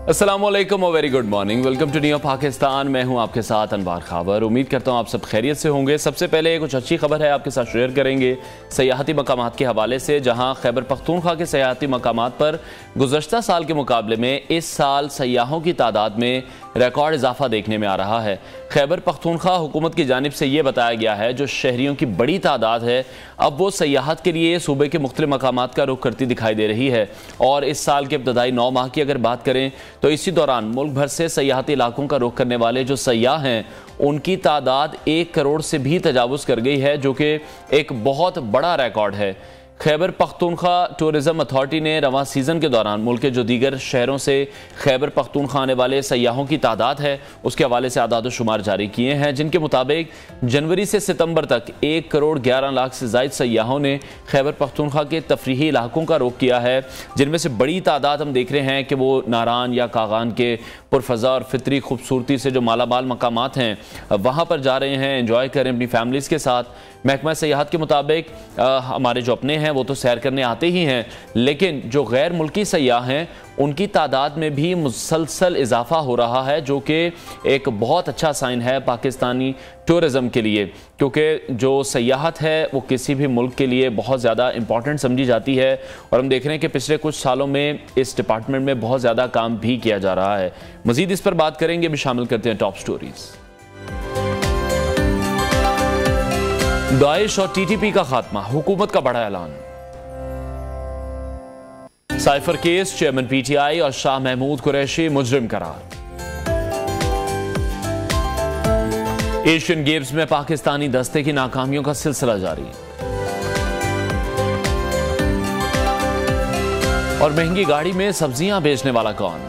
अस्सलामुअलैकुम और very good morning. Welcome to new Pakistan. मैं हूं आपके साथ अनवार खावर। उम्मीद करता हूं आप सब खैरियत से होंगे। सबसे पहले कुछ अच्छी खबर है आपके साथ शेयर करेंगे सयाहती मकामात के हवाले से, जहां खैबर पख्तूनख्वा के सयाहती मकामात पर गुज़श्ता साल के मुकाबले में इस साल सयाहों की तादाद में रिकॉर्ड इजाफा देखने में आ रहा है। खैबर पख्तूनख्वा हुकूमत की जानिब से ये बताया गया है जो शहरियों की बड़ी तादाद है अब वो सयाहत के लिए सूबे के मुख्तलिफ मकामात का रुख करती दिखाई दे रही है। और इस साल के इब्तदाई 9 माह की अगर बात करें तो इसी दौरान मुल्क भर से सयाहती इलाकों का रुख करने वाले जो सयाह हैं उनकी तादाद 1 करोड़ से भी तजावुज़ कर गई है, जो कि एक बहुत बड़ा रिकॉर्ड है। खैबर पख्तूनख्वा टूरिज़म अथॉरिटी ने रवां सीज़न के दौरान मुल्क के जो दीगर शहरों से खैबर पख्तूनख्वा आने वाले सयाहों की तादाद है उसके हवाले से आदाद शुमार जारी किए हैं, जिनके मुताबिक जनवरी से सितंबर तक 1 करोड़ 11 लाख से ज़ायद सयाहों ने खैबर पख्तूनख्वा के तफरीही इलाकों का रुख किया है, जिनमें से बड़ी तादाद हम देख रहे हैं कि वो नारान या कागान के पुरफ़ज़ा और फितरी खूबसूरती से जो मालामाल मकामात हैं वहाँ पर जा रहे हैं, एंजॉय करें अपनी फैमिलीज़ के साथ। महकमा सयाहत के मुताबिक हमारे जो अपने हैं वो तो सैर करने आते ही हैं, लेकिन जो गैर मुल्की सयाह हैं उनकी तादाद में भी मुसलसल इजाफा हो रहा है, जो कि एक बहुत अच्छा साइन है पाकिस्तानी टूरिज़म के लिए, क्योंकि जो सयाहत है वो किसी भी मुल्क के लिए बहुत ज़्यादा इम्पॉर्टेंट समझी जाती है। और हम देख रहे हैं कि पिछले कुछ सालों में इस डिपार्टमेंट में बहुत ज़्यादा काम भी किया जा रहा है। मज़ीद इस पर बात करेंगे, भी शामिल करते हैं टॉप स्टोरीज़। दाइश और टीटीपी का खात्मा, हुकूमत का बड़ा ऐलान। साइफर केस, चेयरमैन पीटीआई और शाह महमूद कुरैशी मुजरिम करार। एशियन गेम्स में पाकिस्तानी दस्ते की नाकामियों का सिलसिला जारी। और महंगी गाड़ी में सब्जियां बेचने वाला कौन?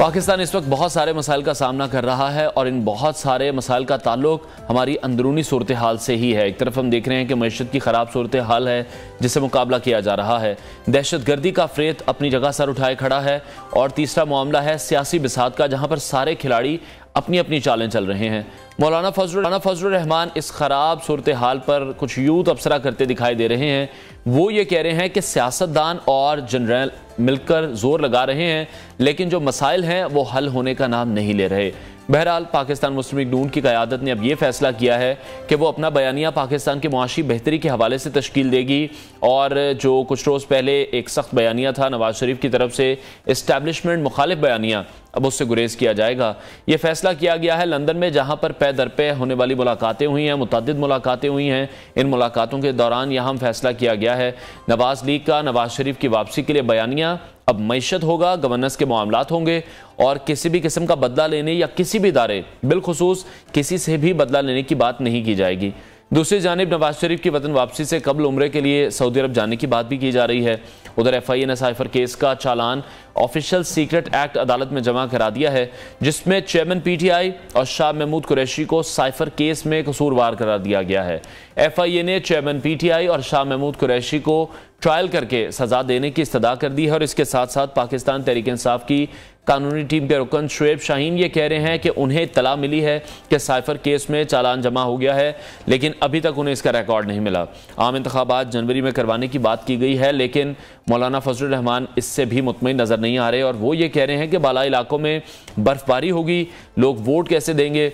पाकिस्तान इस वक्त बहुत सारे मसाइल का सामना कर रहा है और इन बहुत सारे मसाइल का ताल्लुक हमारी अंदरूनी सूरत हाल से ही है। एक तरफ हम देख रहे हैं कि मईशत की ख़राब सूरत हाल है जिससे मुकाबला किया जा रहा है, दहशत गर्दी का फ्रेत अपनी जगह सर उठाए खड़ा है, और तीसरा मामला है सियासी बिसात का, जहाँ पर सारे खिलाड़ी अपनी अपनी चालें चल रहे हैं। मौलाना फजलुर रहमान इस ख़राब सूरत हाल पर कुछ यूं तबसरा करते दिखाई दे रहे हैं। वो ये कह रहे हैं कि सियासतदान और जनरल मिलकर जोर लगा रहे हैं, लेकिन जो मसाइल हैं वो हल होने का नाम नहीं ले रहे। बहरहाल पाकिस्तान मुस्लिम लीग नून की क़यादत ने अब ये फैसला किया है कि वो अपना बयानिया पाकिस्तान की मुआशी बेहतरी के हवाले से तश्कील देगी, और जो कुछ रोज़ पहले एक सख्त बयानिया था नवाज शरीफ की तरफ से, इस्टेब्लिशमेंट मुखालिफ बयानिया, अब उससे गुरेज किया जाएगा। ये फैसला किया गया है लंदन में, जहाँ पर पे दर पे होने वाली मुलाकातें हुई हैं, मुतअद्दिद मुलाकातें हुई हैं। इन मुलाकातों के दौरान यहाँ फैसला किया गया है नवाज लीग का नवाज शरीफ की वापसी के लिए बयानिया अब मईशत होगा, गवर्नेंस के मामलात होंगे, और किसी भी किस्म का बदला लेने या किसी भी इदारे बिलखुसूस किसी से भी बदला लेने की बात नहीं की जाएगी। दूसरी जानिब नवाज शरीफ की वतन वापसी से कबल उम्रे के लिए सऊदी अरब जाने की बात भी की जा रही है। उधर FIA ने साइफर केस का चालान ऑफिशियल सीक्रेट एक्ट अदालत में जमा करा दिया है, जिसमें चेयरमैन PTI और शाह महमूद कुरैशी को साइफर केस में कसूरवार करार दिया गया है। FIA ने चेयरमैन PTI और शाह महमूद कुरैशी को ट्रायल करके सजा देने की इस्तदा कर दी है, और इसके साथ साथ पाकिस्तान तहरीक इंसाफ की कानूनी टीम के रुकन शुएब शाहीन ये कह रहे हैं कि उन्हें इत्तला मिली है कि साइफर केस में चालान जमा हो गया है, लेकिन अभी तक उन्हें इसका रिकॉर्ड नहीं मिला। आम इंतखाबात जनवरी में करवाने की बात की गई है, लेकिन मौलाना फजलुर रहमान इससे भी मुतमईन नजर नहीं आ रहे, और वो ये कह रहे हैं कि बाला इलाकों में बर्फबारी होगी, लोग वोट कैसे देंगे?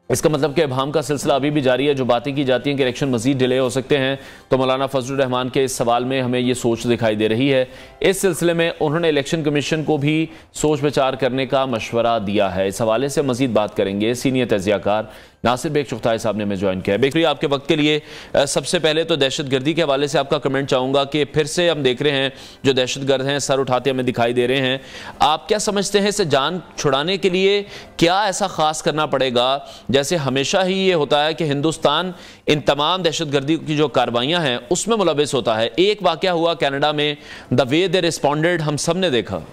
इसका मतलब कि अभाम का सिलसिला अभी भी जारी है। जो बातें की जाती हैं कि इलेक्शन मजीद डिले हो सकते हैं, तो मौलाना फजलुर रहमान के इस सवाल में हमें ये सोच दिखाई दे रही है। इस सिलसिले में उन्होंने इलेक्शन कमीशन को भी सोच विचार करने का मशवरा दिया है। इस हवाले से मजीद बात करेंगे सीनियर तजियाकार नासिर बेग चुगताई साहब ने हमें ज्वाइन किया है। बेग आपके वक्त के लिए सबसे पहले तो दहशत गर्दी के हवाले से आपका कमेंट चाहूँगा कि फिर से हम देख रहे हैं जो दहशत गर्द हैं सर उठाते हमें दिखाई दे रहे हैं। आप क्या समझते हैं, इससे जान छुड़ाने के लिए क्या ऐसा खास करना पड़ेगा? जैसे हमेशा ही ये होता है कि हिंदुस्तान इन तमाम दहशत गर्दी की जो कार्रवाइयाँ हैं उसमें मुलविस होता है। एक वाक़या हुआ कनाडा में, द वे दे रिस्पॉन्डेड, हम सब ने देखा।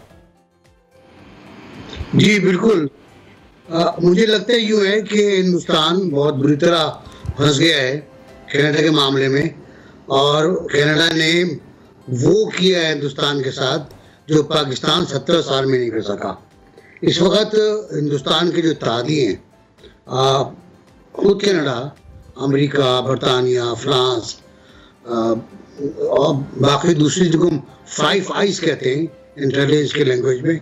जी बिल्कुल, मुझे लगता है यूँ है कि हिंदुस्तान बहुत बुरी तरह फंस गया है कनाडा के मामले में, और कनाडा ने वो किया है हिंदुस्तान के साथ जो पाकिस्तान 70 साल में नहीं कर सका। इस वक्त हिंदुस्तान के जो इत्तेहादी हैं, खुद कनाडा, अमेरिका, बरतानिया, फ्रांस, और बाकी दूसरी जो हम 5 आइज कहते हैं इंटेलिजेंस के लैंग्वेज में,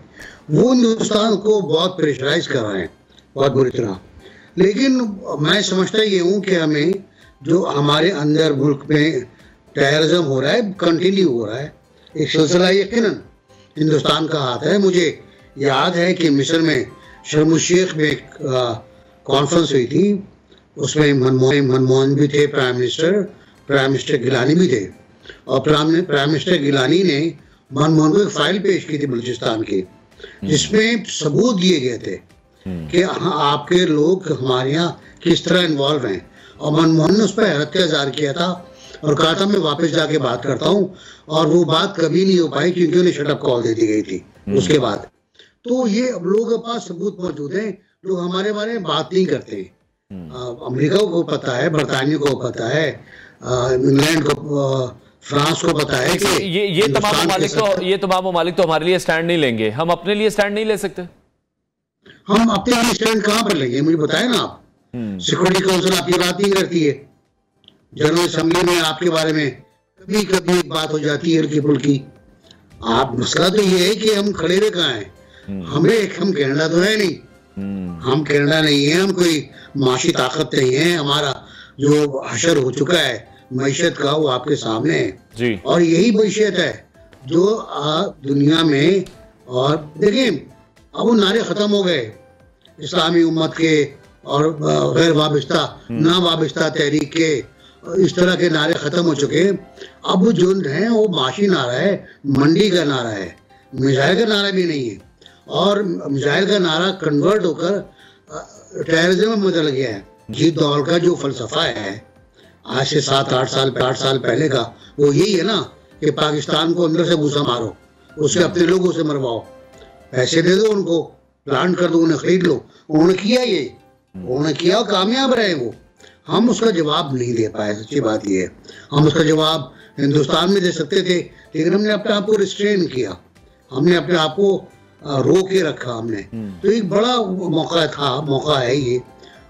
वो हिंदुस्तान को बहुत प्रेशराइज कर रहे हैं बहुत बुरी तरह। लेकिन मैं समझता ये हूँ कि हमें जो हमारे अंदर मुल्क में टेररिज्म हो रहा है, कंटिन्यू हो रहा है, एक सिलसिला यकीनन हिंदुस्तान का हाथ है। मुझे याद है कि मिस्र में शर्म शेख में एक कॉन्फ्रेंस हुई थी, उसमें मनमोहन भी थे, प्राइम मिनिस्टर गिलानी भी थे, और प्राइम मिनिस्टर गिलानी ने मनमोहन को एक फाइल पेश की थी बलूचिस्तान की, जिसमें सबूत दिए गए थे कि आपके लोग हमारे यहाँ किस तरह इन्वॉल्व हैं। और मनमोहन ने उस पर हैरत का इज़हार किया था और कहा था मैं वापस जाके बात करता हूँ, और वो बात कभी नहीं हो पाई क्योंकि उन्हें शटअप कॉल दे दी गई थी उसके बाद। तो ये अब लोगों के पास सबूत मौजूद हैं, लोग हमारे बारे में बात नहीं करते हैं। अमेरिका को पता है, बरतानिया को पता है, इंग्लैंड को, फ्रांस को पता है कि ये तमाम ममालिक तो हमारे लिए स्टैंड नहीं लेंगे। हम अपने लिए स्टैंड नहीं ले सकते? हम अपने लिए स्टैंड कहाँ पर लेंगे, मुझे बताए ना आप। सिक्योरिटी काउंसिल आपकी बात नहीं करती है, जनरल असेंबली में आपके बारे में कभी कभी बात हो जाती है हल्की फुल्की। आप मसला तो ये है कि हम खड़े हुए कहाँ हैं। हम कनाडा तो है नहीं, हम कनाडा नहीं है, हम कोई माशी ताकत नहीं है। हमारा जो हशर हो चुका है मईशत का वो आपके सामने है जी। और यही मईशत है जो दुनिया में, और देखिए अब वो नारे खत्म हो गए इस्लामी उम्मत के और गैर वाबस्ता ना वाबस्ता तहरीक के, इस तरह के नारे खत्म हो चुके हैं। अब जो है वो माशी नारा है, मंडी का नारा है, मिसाइल का नारा भी नहीं है। और मिसाइल का नारा कन्वर्ट होकर टेररिज्म में बदल गया है। जीत दौल का जो फलसफा है आज से 7-8 साल पहले का, वो यही है ना कि पाकिस्तान को अंदर से भूसा मारो, उसे अपने लोगों से मरवाओ, पैसे दे दो उनको, प्लांट कर दो, उन्हें खरीद लो। उन्होंने किया ये, उन्होंने किया और कामयाब रहे वो। हम उसका जवाब नहीं दे पाए, सच्ची बात ये है। हम उसका जवाब हिंदुस्तान में दे सकते थे, लेकिन हमने अपने आप को रिस्ट्रेन किया, हमने अपने आप को रोक के रखा हमने। तो एक बड़ा मौका है ये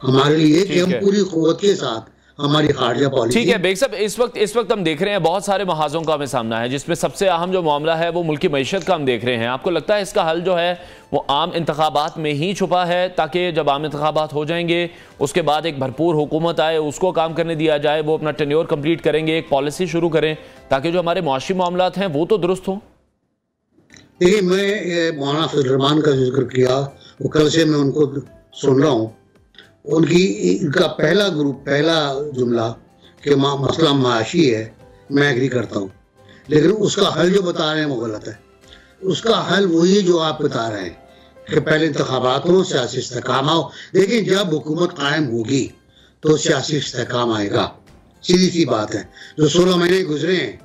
हमारे लिए कि हम पूरी कुव्वत के साथ हमारी खारजा पॉलिसी। ठीक है बेग साहब, इस वक्त हम देख रहे हैं बहुत सारे महाजों का हमें सामना है, जिसमें सबसे अहम जो मामला है वो मुल्की मईशत का हम देख रहे हैं। आपको लगता है इसका हल जो है वो आम इंतखाबात में ही छुपा है, ताकि जब आम इंतखाबात हो जाएंगे उसके बाद एक भरपूर हुकूमत आए, उसको काम करने दिया जाए, वो अपना टेन्योर कंप्लीट करेंगे, एक पॉलिसी शुरू करें ताकि जो हमारे मुआशी मामलात हैं वो तो दुरुस्त हों? देखिए, मैं मौलाना फजल का जिक्र किया, वो कल से मैं उनको सुन रहा हूँ। उनका पहला जुमला कि मसला माशी है, मैं एग्री करता हूँ, लेकिन उसका हल जो बता रहे हैं वो गलत है। उसका हल वही जो आप बता रहे हैं कि पहले इंतखाबात हो, सियासी इस्तेहकाम हो। देखिए, जब हुकूमत कायम होगी तो सियासी इस्तेहकाम आएगा, सीधी सी बात है। जो 16 महीने गुजरे हैं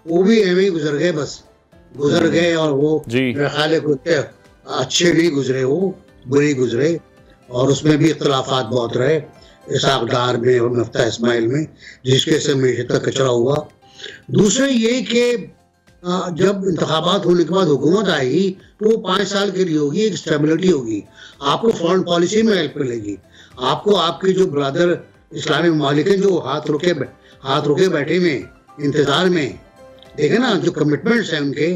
वो भी एवं ही गुजर गए, बस गुजर गए, और वो मेरे ख्याल है अच्छे नहीं गुजरे, वो बुरे गुजरे, और उसमें भी इख्तलाफात बहुत रहे, इसाक डार में और मुफ्ता इस्माइल में, जिसके से मीशत का कचरा हुआ। दूसरा ये कि जब इंतखाबात होने के बाद हुकूमत आएगी तो वो 5 साल के लिए होगी, एक स्टेबिलिटी होगी, आपको फॉरेन पॉलिसी में हेल्प मिलेगी, आपको आपके जो ब्रदर इस्लामी ममालिक हैं जो हाथ रोके बैठे हुए इंतजार में, देखे ना जो कमिटमेंट्स हैं उनके,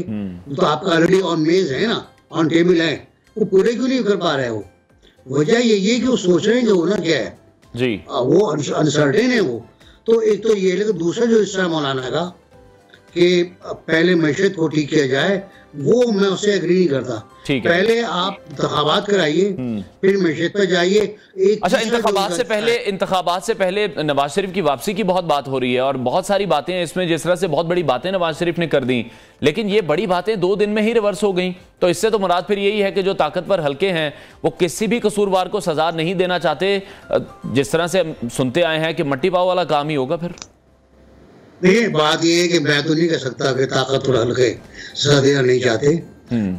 तो आपका ऑलरेडी ऑन मेज है ना, ऑन टेबल है, वो पूरे क्यों नहीं कर पा रहे हो? वजह ये कि वो सोच रहे हैं कि होना क्या है जी, वो अनसर्टेन है वो। तो एक तो ये, लेकिन दूसरा जो हिस्सा मौलाना का कि पहले मईशत को ठीक किया जाए, वो मैं उससे एग्री नहीं करता। पहले आप इंतखाबात कराइए, फिर मईशत पे जाइए। अच्छा, इंतखाबात से पहले नवाज शरीफ की वापसी की बहुत बात हो रही है, और बहुत सारी बातें इसमें, जिस तरह से बहुत बड़ी बातें नवाज शरीफ ने कर दी, लेकिन ये बड़ी बातें 2 दिन में ही रिवर्स हो गई। तो इससे तो मुराद फिर यही है कि जो ताकतवर हल्के हैं वो किसी भी कसूरवार को सजा नहीं देना चाहते, जिस तरह से सुनते आए हैं कि मट्टी पाव वाला काम ही होगा फिर। देखिए, बात ये है कि मैं तो नहीं कह सकता कि ताकतवर हल्के सजा देना नहीं चाहते,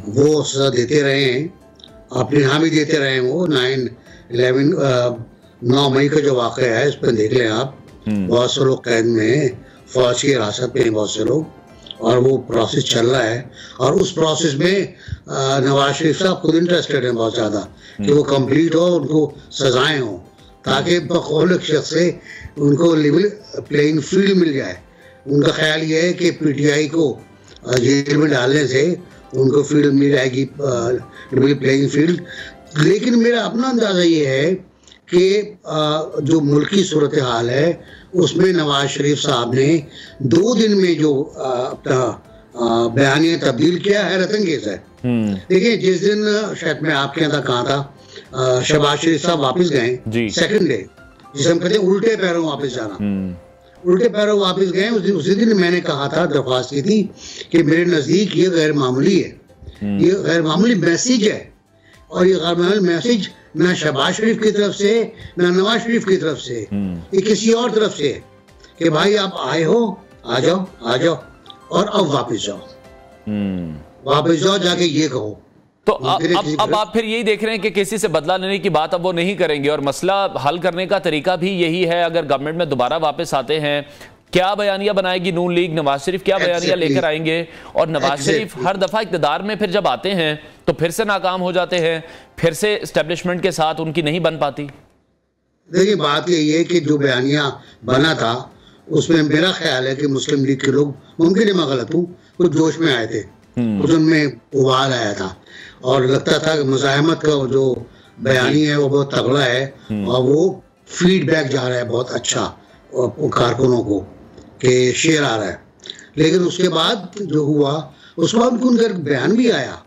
वो सजा देते रहे हैं, अपने यहाँ भी देते रहे हैं। वो 9 मई का जो वाक़या है, इस पर देख लें आप, बहुत से लोग कैद में हैं, फौज की हिरासत में बहुत से लोग, और वो प्रोसेस चल रहा है। और उस प्रोसेस में नवाज शरीफ साहब खुद इंटरेस्टेड हैं बहुत ज़्यादा कि वो कंप्लीट हो, उनको सजाएं हो, ताकि बकौल शख्स से उनको लेवल प्लेइंग फील्ड मिल जाए। उनका ख्याल ये है कि पीटीआई को जेल में डालने से उनको फील्ड मिल जाएगी, प्लेइंग फील्ड। लेकिन मेरा अपना अंदाज़ा ये है कि जो मुल्की सूरत हाल है उसमें नवाज शरीफ साहब ने 2 दिन में जो अपना बयानिया तब्दील किया है रतनगेज है। देखिए, जिस दिन शायद मैं आपके यहाँ कहा था शहबाज शरीफ साहब वापस गए सेकंड डे, जिसे हम कहते हैं उल्टे पैरों वापस जाना, उल्टे पैरों वापस गए, उसी दिन मैंने कहा था, दरख्वास्त की थी कि मेरे नज़दीक ये गैर मामूली है, ये गैर मामूली मैसेज है। और ये गैर मामूली मैसेज ना शहबाज शरीफ की तरफ से ना नवाज शरीफ की तरफ से, ये किसी और तरफ से है कि भाई आप आए हो, आ जाओ और अब वापस जाओ, जाके ये कहो। तो अब आप फिर यही देख रहे हैं कि किसी से बदला लेने की बात अब वो नहीं करेंगे और मसला हल करने का तरीका भी यही है। अगर गवर्नमेंट में दोबारा वापस आते हैं, क्या बयानिया बनाएगी नून लीग, नवाज शरीफ क्या बयानिया लेकर आएंगे? और नवाज शरीफ हर दफा इक़्तिदार में फिर जब आते हैं तो फिर से नाकाम हो जाते हैं, फिर से एस्टेब्लिशमेंट के साथ उनकी नहीं बन पाती। देखिए, बात यही है कि जो बयानिया बना था उसमें मेरा ख्याल है कि मुस्लिम लीग के लोग, मुमकिन है मैं गलत हूँ, कुछ जोश में आए थे, कुछ उनमें उबाल आया था और लगता था कि मुज़ाहमत का जो बयानी है वो बहुत तगड़ा है और वो फीडबैक जा रहा है बहुत अच्छा कारकुनों को कि शेयर आ रहा है। लेकिन उसके बाद जो हुआ, उसके बाद उनका बयान भी आया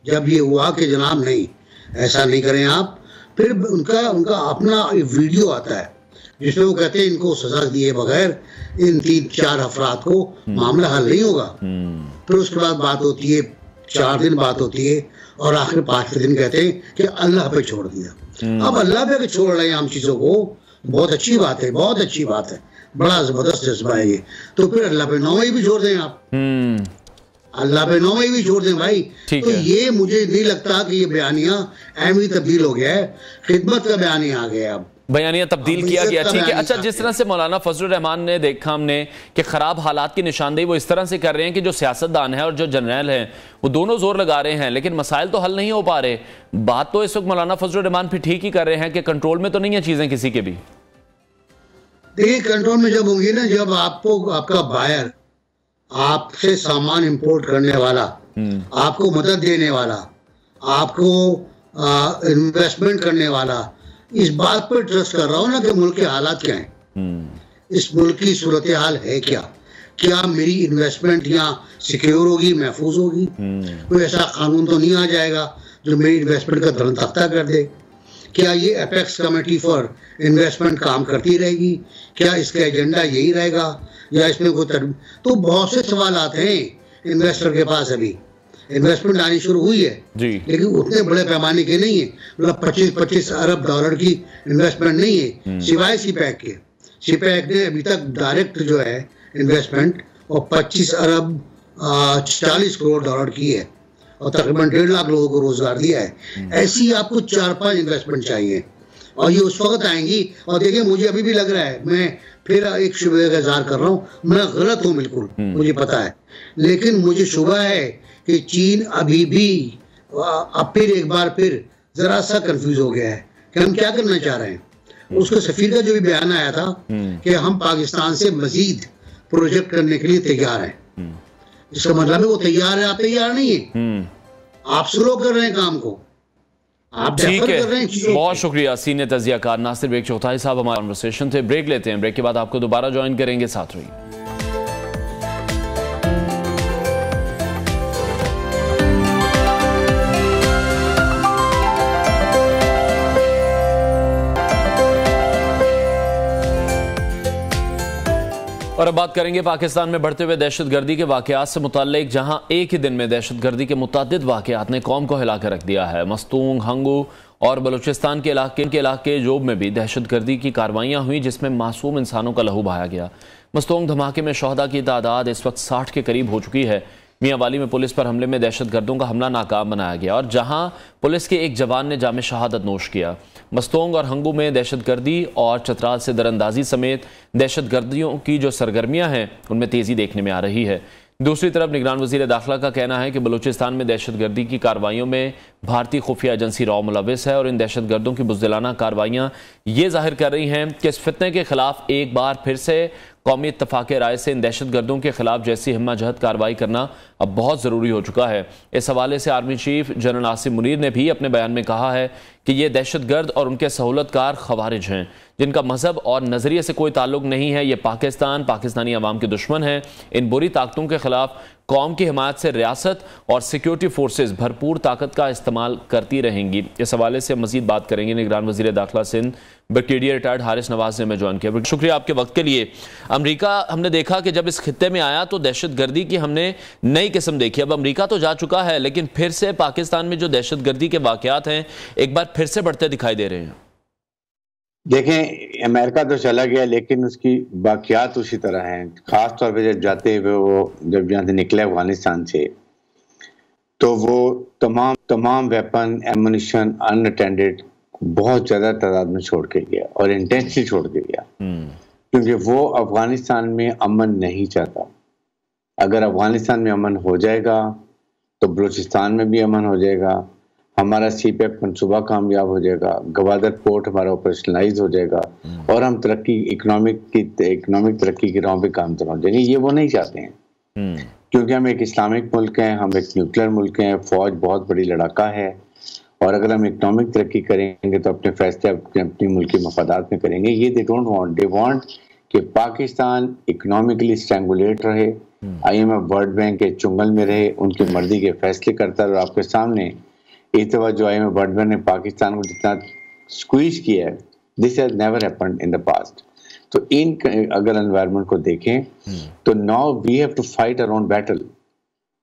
जब ये हुआ कि जनाब नहीं, ऐसा नहीं करें आप। फिर उनका अपना वीडियो आता है जिसमें वो कहते हैं इनको सजा दिए बगैर इन 3-4 अफराद को मामला हल नहीं होगा। फिर उसके बाद बात होती है, 4 दिन बात होती है और आखिर 5वें दिन कहते हैं कि अल्लाह पे छोड़ दिया। अब अल्लाह पे छोड़ रहे हैं हम चीज़ों को, बहुत अच्छी बात है, बहुत अच्छी बात है, बड़ा ज़बरदस्त जज्बा है ये। तो फिर अल्लाह पे 9 मई भी छोड़ दें आप, अल्लाह पे 9 मई भी छोड़ दें भाई। तो ये मुझे नहीं लगता कि ये बयानिया अहम ही तब्दील हो गया है, खिदमत का बयानिया आ गया। अब बयानिया तब्दील किया गया, ठीक है। अच्छा, जिस तरह से मौलाना फजलुर रहमान ने देखा हमने कि खराब हालात की निशानदेही वो इस तरह से कर रहे हैं कि जो सियासतदान है और जो जनरल है वो दोनों जोर लगा रहे हैं, लेकिन मसाइल तो हल नहीं हो पा रहे। बात तो इस वक्त मौलाना फजलुर रहमान फिर ठीक ही कर रहे हैं कि कंट्रोल में तो नहीं है चीजें किसी के भी। देखिए, कंट्रोल में जब होंगी ना, जब आपको आपका बायर, आपसे सामान इंपोर्ट करने वाला, आपको मदद देने वाला, आपको इन्वेस्टमेंट करने वाला इस बात पर ट्रस्ट कर रहा हूँ ना कि मुल्क के हालात क्या हैं, इस मुल्क की सूरत हाल है क्या मेरी इन्वेस्टमेंट यहाँ सिक्योर होगी, महफूज होगी, कोई ऐसा कानून तो नहीं आ जाएगा जो मेरी इन्वेस्टमेंट का धन तख्ता कर दे, क्या ये अपेक्स कमेटी फॉर इन्वेस्टमेंट काम करती रहेगी, क्या इसका एजेंडा यही रहेगा या इसमें कोई तो बहुत से सवाल आते हैं इन्वेस्टर के पास। अभी इन्वेस्टमेंट आनी शुरू हुई है लेकिन उतने बड़े पैमाने के नहीं है, मतलब 25-25 अरब डॉलर की इन्वेस्टमेंट नहीं है, सिवाय सीपैक के। सीपैक ने अभी तक डायरेक्ट जो है इन्वेस्टमेंट और 25 अरब 40 करोड़ डॉलर की है और तकरीबन 1.5 लाख लोगों को रोजगार दिया है। ऐसी आपको 4-5 इन्वेस्टमेंट चाहिए और ये उस वक्त आएंगी। और देखिए, मुझे अभी भी लग रहा है, मैं फिर एक शुबे का इज़हार कर रहा हूँ, मैं गलत हूँ बिल्कुल, मुझे पता है, लेकिन मुझे शुबा है कि चीन अभी भी अब फिर एक बार फिर जरा सा कंफ्यूज हो गया है कि हम क्या करना चाह रहे हैं। उसके सफीर का जो भी बयान आया था कि हम पाकिस्तान से मजीद प्रोजेक्ट करने के लिए तैयार हैं, इसका मतलब है वो तैयार है, आप तैयार नहीं है, आप स्लो कर रहे हैं काम को, आप ठीक है। बहुत शुक्रिया सीनियर तजियाकार नासिर बेग चौथाई साहब, हमारे कन्वर्सेशन थे। ब्रेक लेते हैं, ब्रेक के बाद आपको दोबारा ज्वाइन करेंगे, साथ रहिए। और अब बात करेंगे पाकिस्तान में बढ़ते हुए दहशतगर्दी के वाकयात से मुताल्लिक, जहां एक ही दिन में दहशतगर्दी के मुतअद्दिद वाकयात ने कौम को हिला कर रख दिया है। मस्तूंग, हंगू और बलूचिस्तान के इलाके जोब में भी दहशतगर्दी की कार्रवाइयां हुई जिसमें मासूम इंसानों का लहू बहाया गया। मस्तूंग धमाके में शहदा की तादाद इस वक्त 60 के करीब हो चुकी है। मियांवाली में पुलिस पर हमले में दहशतगर्दों का हमला नाकाम बनाया गया और जहां पुलिस के एक जवान ने जामे शहादत नोश किया। मस्तोंग और हंगू में दहशतगर्दी और चतराल से दरअंदाजी समेत दहशतगर्दियों की जो सरगर्मियां हैं उनमें तेजी देखने में आ रही है। दूसरी तरफ निगरान वज़ीर दाखिला का कहना है कि बलूचिस्तान में दहशतगर्दी की कार्रवाइयों में भारतीय खुफिया एजेंसी रॉ मुलविस है और इन दहशतगर्दों की बुज़दिलाना कार्रवाइयाँ ये जाहिर कर रही हैं कि इस फितने के खिलाफ एक बार फिर से कौमी इत्तफाक राय से इन दहशत गर्दों के खिलाफ जैसी हिम्मतजहद कार्रवाई करना अब बहुत ज़रूरी हो चुका है। इस हवाले से army chief general Asim Munir ने भी अपने बयान में कहा है कि ये दहशत गर्द और उनके सहूलतकार खवारिज हैं, जिनका मजहब और नज़रिए से कोई ताल्लुक नहीं है। ये पाकिस्तान, पाकिस्तानी अवाम के दुश्मन हैं। इन बुरी ताकतों के खिलाफ कौम की हिमायत से रियासत और सिक्योरिटी फोर्सेज भरपूर ताकत का इस्तेमाल करती रहेंगी। इस हवाले से मजीद बात करेंगे। निगरान वज़ीर दाखिला सिंध ब्रिगेडियर रिटायर्ड हारिस नवाज ने हमें ज्वाइन किया। शुक्रिया आपके वक्त के लिए। अमरीका हमने देखा कि जब इस खित्ते में आया तो दहशत गर्दी की हमने नई किस्म देखी। अब अमरीका तो जा चुका है, लेकिन फिर से पाकिस्तान में जो दहशत गर्दी के वाकयात हैं एक बार फिर से बढ़ते दिखाई दे रहे हैं। देखें, अमेरिका तो चला गया लेकिन उसकी वाकयात उसी तरह हैं। खास तौर पे जब जाते हुए वो जब यहाँ से निकले अफगानिस्तान से, तो वो तमाम वेपन एमुनिशन अनअटेंडेड बहुत ज्यादा तादाद में छोड़ के गया और इंटेंशनली छोड़ के गया, क्योंकि वो अफगानिस्तान में अमन नहीं चाहता। अगर अफगानिस्तान में अमन हो जाएगा तो बलूचिस्तान में भी अमन हो जाएगा, हमारा सीपेक मंसूबा कामयाब हो जाएगा, गवादर पोर्ट हमारा ऑपरेशनलाइज हो जाएगा और हम इकोनॉमिक तरक्की की राह पे काम हो जाएंगे। ये वो नहीं चाहते हैं, क्योंकि हम एक इस्लामिक मुल्क हैं, हम एक न्यूक्लियर मुल्क हैं, फौज बहुत बड़ी लड़ाका है, और अगर हम इकोनॉमिक तरक्की करेंगे तो अपने फैसले अपनी मुल्क के मफादात में करेंगे। ये दे वांट कि पाकिस्तान इकोनॉमिकली स्ट्रैंगुलेट रहे, IMF वर्ल्ड बैंक के चुंगल में रहे, उनकी मर्जी के फैसले करता रहे। आपके सामने इस दफा जो IMF वर्ल्ड बैंक ने पाकिस्तान को जितना स्क्वीज किया है, this has never happened in the past. तो इन अगर एनवायरनमेंट को देखें तो now we have to fight our own battle.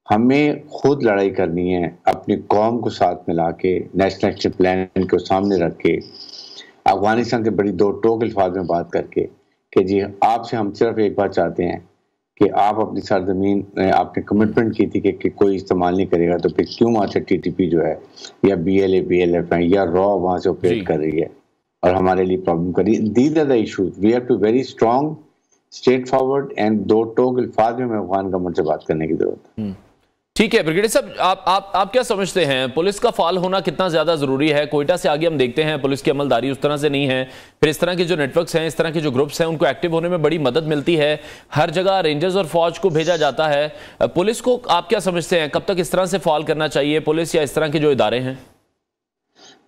हमें खुद लड़ाई करनी है, अपनी कौम को साथ मिला के, नेशनल एक्शन प्लान को सामने रख के, अफगानिस्तान से बड़ी दो टोक अल्फाज में बात करके कि जी आपसे हम सिर्फ एक बात चाहते हैं कि आप अपनी सरजमीन, आपने कमिटमेंट की थी कि कोई इस्तेमाल नहीं करेगा, तो फिर क्यों वहाँ से TTP जो है या BLA BLF है या रॉ वहाँ से ऑपरेट कर रही है और हमारे लिए प्रॉब्लम कर रही है। These are the issues we have to very strong, straightforward and दो टोक अल्फाज में अफगान गवर्नमेंट से बात करने की जरूरत है। ठीक है ब्रिगेडियर साहब, आप क्या समझते हैं पुलिस का फाल होना कितना ज्यादा जरूरी है? कोयटा से आगे हम देखते हैं पुलिस की अमलदारी उस तरह से नहीं है, फिर इस तरह के जो नेटवर्क्स हैं, इस तरह के जो ग्रुप्स हैं, उनको एक्टिव होने में बड़ी मदद मिलती है। हर जगह रेंजर्स और फौज को भेजा जाता है। पुलिस को आप क्या समझते हैं, कब तक इस तरह से फॉल करना चाहिए पुलिस या इस तरह के जो इदारे हैं?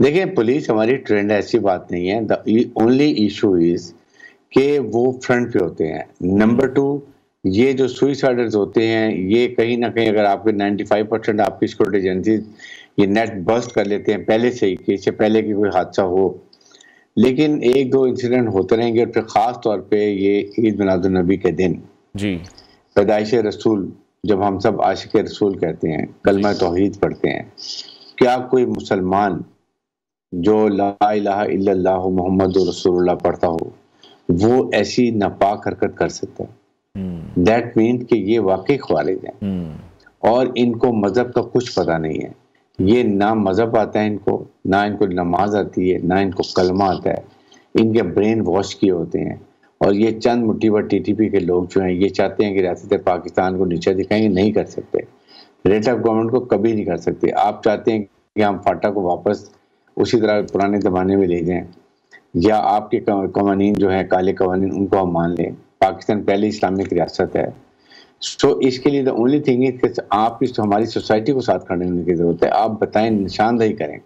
देखिए, पुलिस हमारी ट्रेंड ऐसी बात नहीं है। द ओनली इशू इज कि वो फ्रंट पे होते हैं। नंबर 2, ये जो सुइसाइडर्स होते हैं, ये कहीं ना कहीं अगर आपके 95% आपकी सिक्योरिटी एजेंसीज ये नेट बस्ट कर लेते हैं पहले से ही, कि इससे पहले कि कोई हादसा हो। लेकिन 1-2 इंसिडेंट होते रहेंगे, और फिर खास तौर पे ये ईद मिलादुन नबी के दिन जी, पैदाइश रसूल, जब हम सब आशिक रसूल कहते हैं, कलमा तौहीद पढ़ते हैं, क्या कोई मुसलमान जो ला इलाहा इल्लल्लाह मुहम्मदुर रसूलुल्लाह पढ़ता हो वो ऐसी नापाक हरकत कर सकता है? दैट मीन कि ये वाकई ख्वारिज हैं और इनको मजहब का कुछ पता नहीं है। ये ना मजहब आता है इनको, ना इनको नमाज आती है, ना इनको कलमा आता है। इनके ब्रेन वॉश किए होते हैं, और ये चंद मुट्ठीभर TTP के लोग जो हैं ये चाहते हैं कि रियासत पाकिस्तान को नीचे दिखाएंगे, नहीं कर सकते। रेट ऑफ गवर्नमेंट को कभी नहीं कर सकते। आप चाहते हैं कि हम फाटा को वापस उसी तरह पुराने ज़माने में ले जाएं, या आपके कवानीन जो है काले कवानीन उनको हम मान लें। पाकिस्तान पहले इस्लामिक रियासत है। सो इसके लिए द ओनली थिंग इज कि आप इस हमारी सोसाइटी को साथ खड़े होने की जरूरत है। आप बताएं, निशानदेही करें।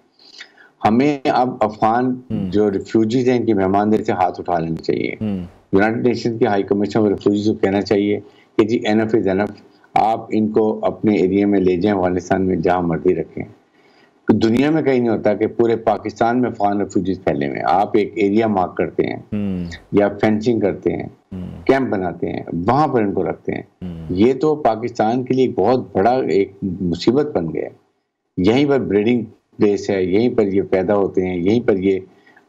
हमें अब अफगान जो रिफ्यूजीज हैं इनकी मेहमानदारी से हाथ उठा लेना चाहिए। यूनाइटेड नेशन की हाई कमीशन ऑफ रिफ्यूजीज को कहना चाहिए कि जी एनफ इज एनफ, आप इनको अपने एरिया में ले जाएं, अफगानिस्तान में जहाँ मर्जी रखें। दुनिया में कहीं नहीं होता कि पूरे पाकिस्तान में अफगान रिफ्यूजीज फैले हुए। आप एक एरिया मार्क करते हैं या फेंसिंग करते हैं, कैंप बनाते हैं, वहां पर इनको रखते हैं। ये तो पाकिस्तान के लिए बहुत बड़ा एक मुसीबत बन गया है। यहीं पर ब्रीडिंग प्लेस है, यहीं पर ये पैदा होते हैं, यहीं पर ये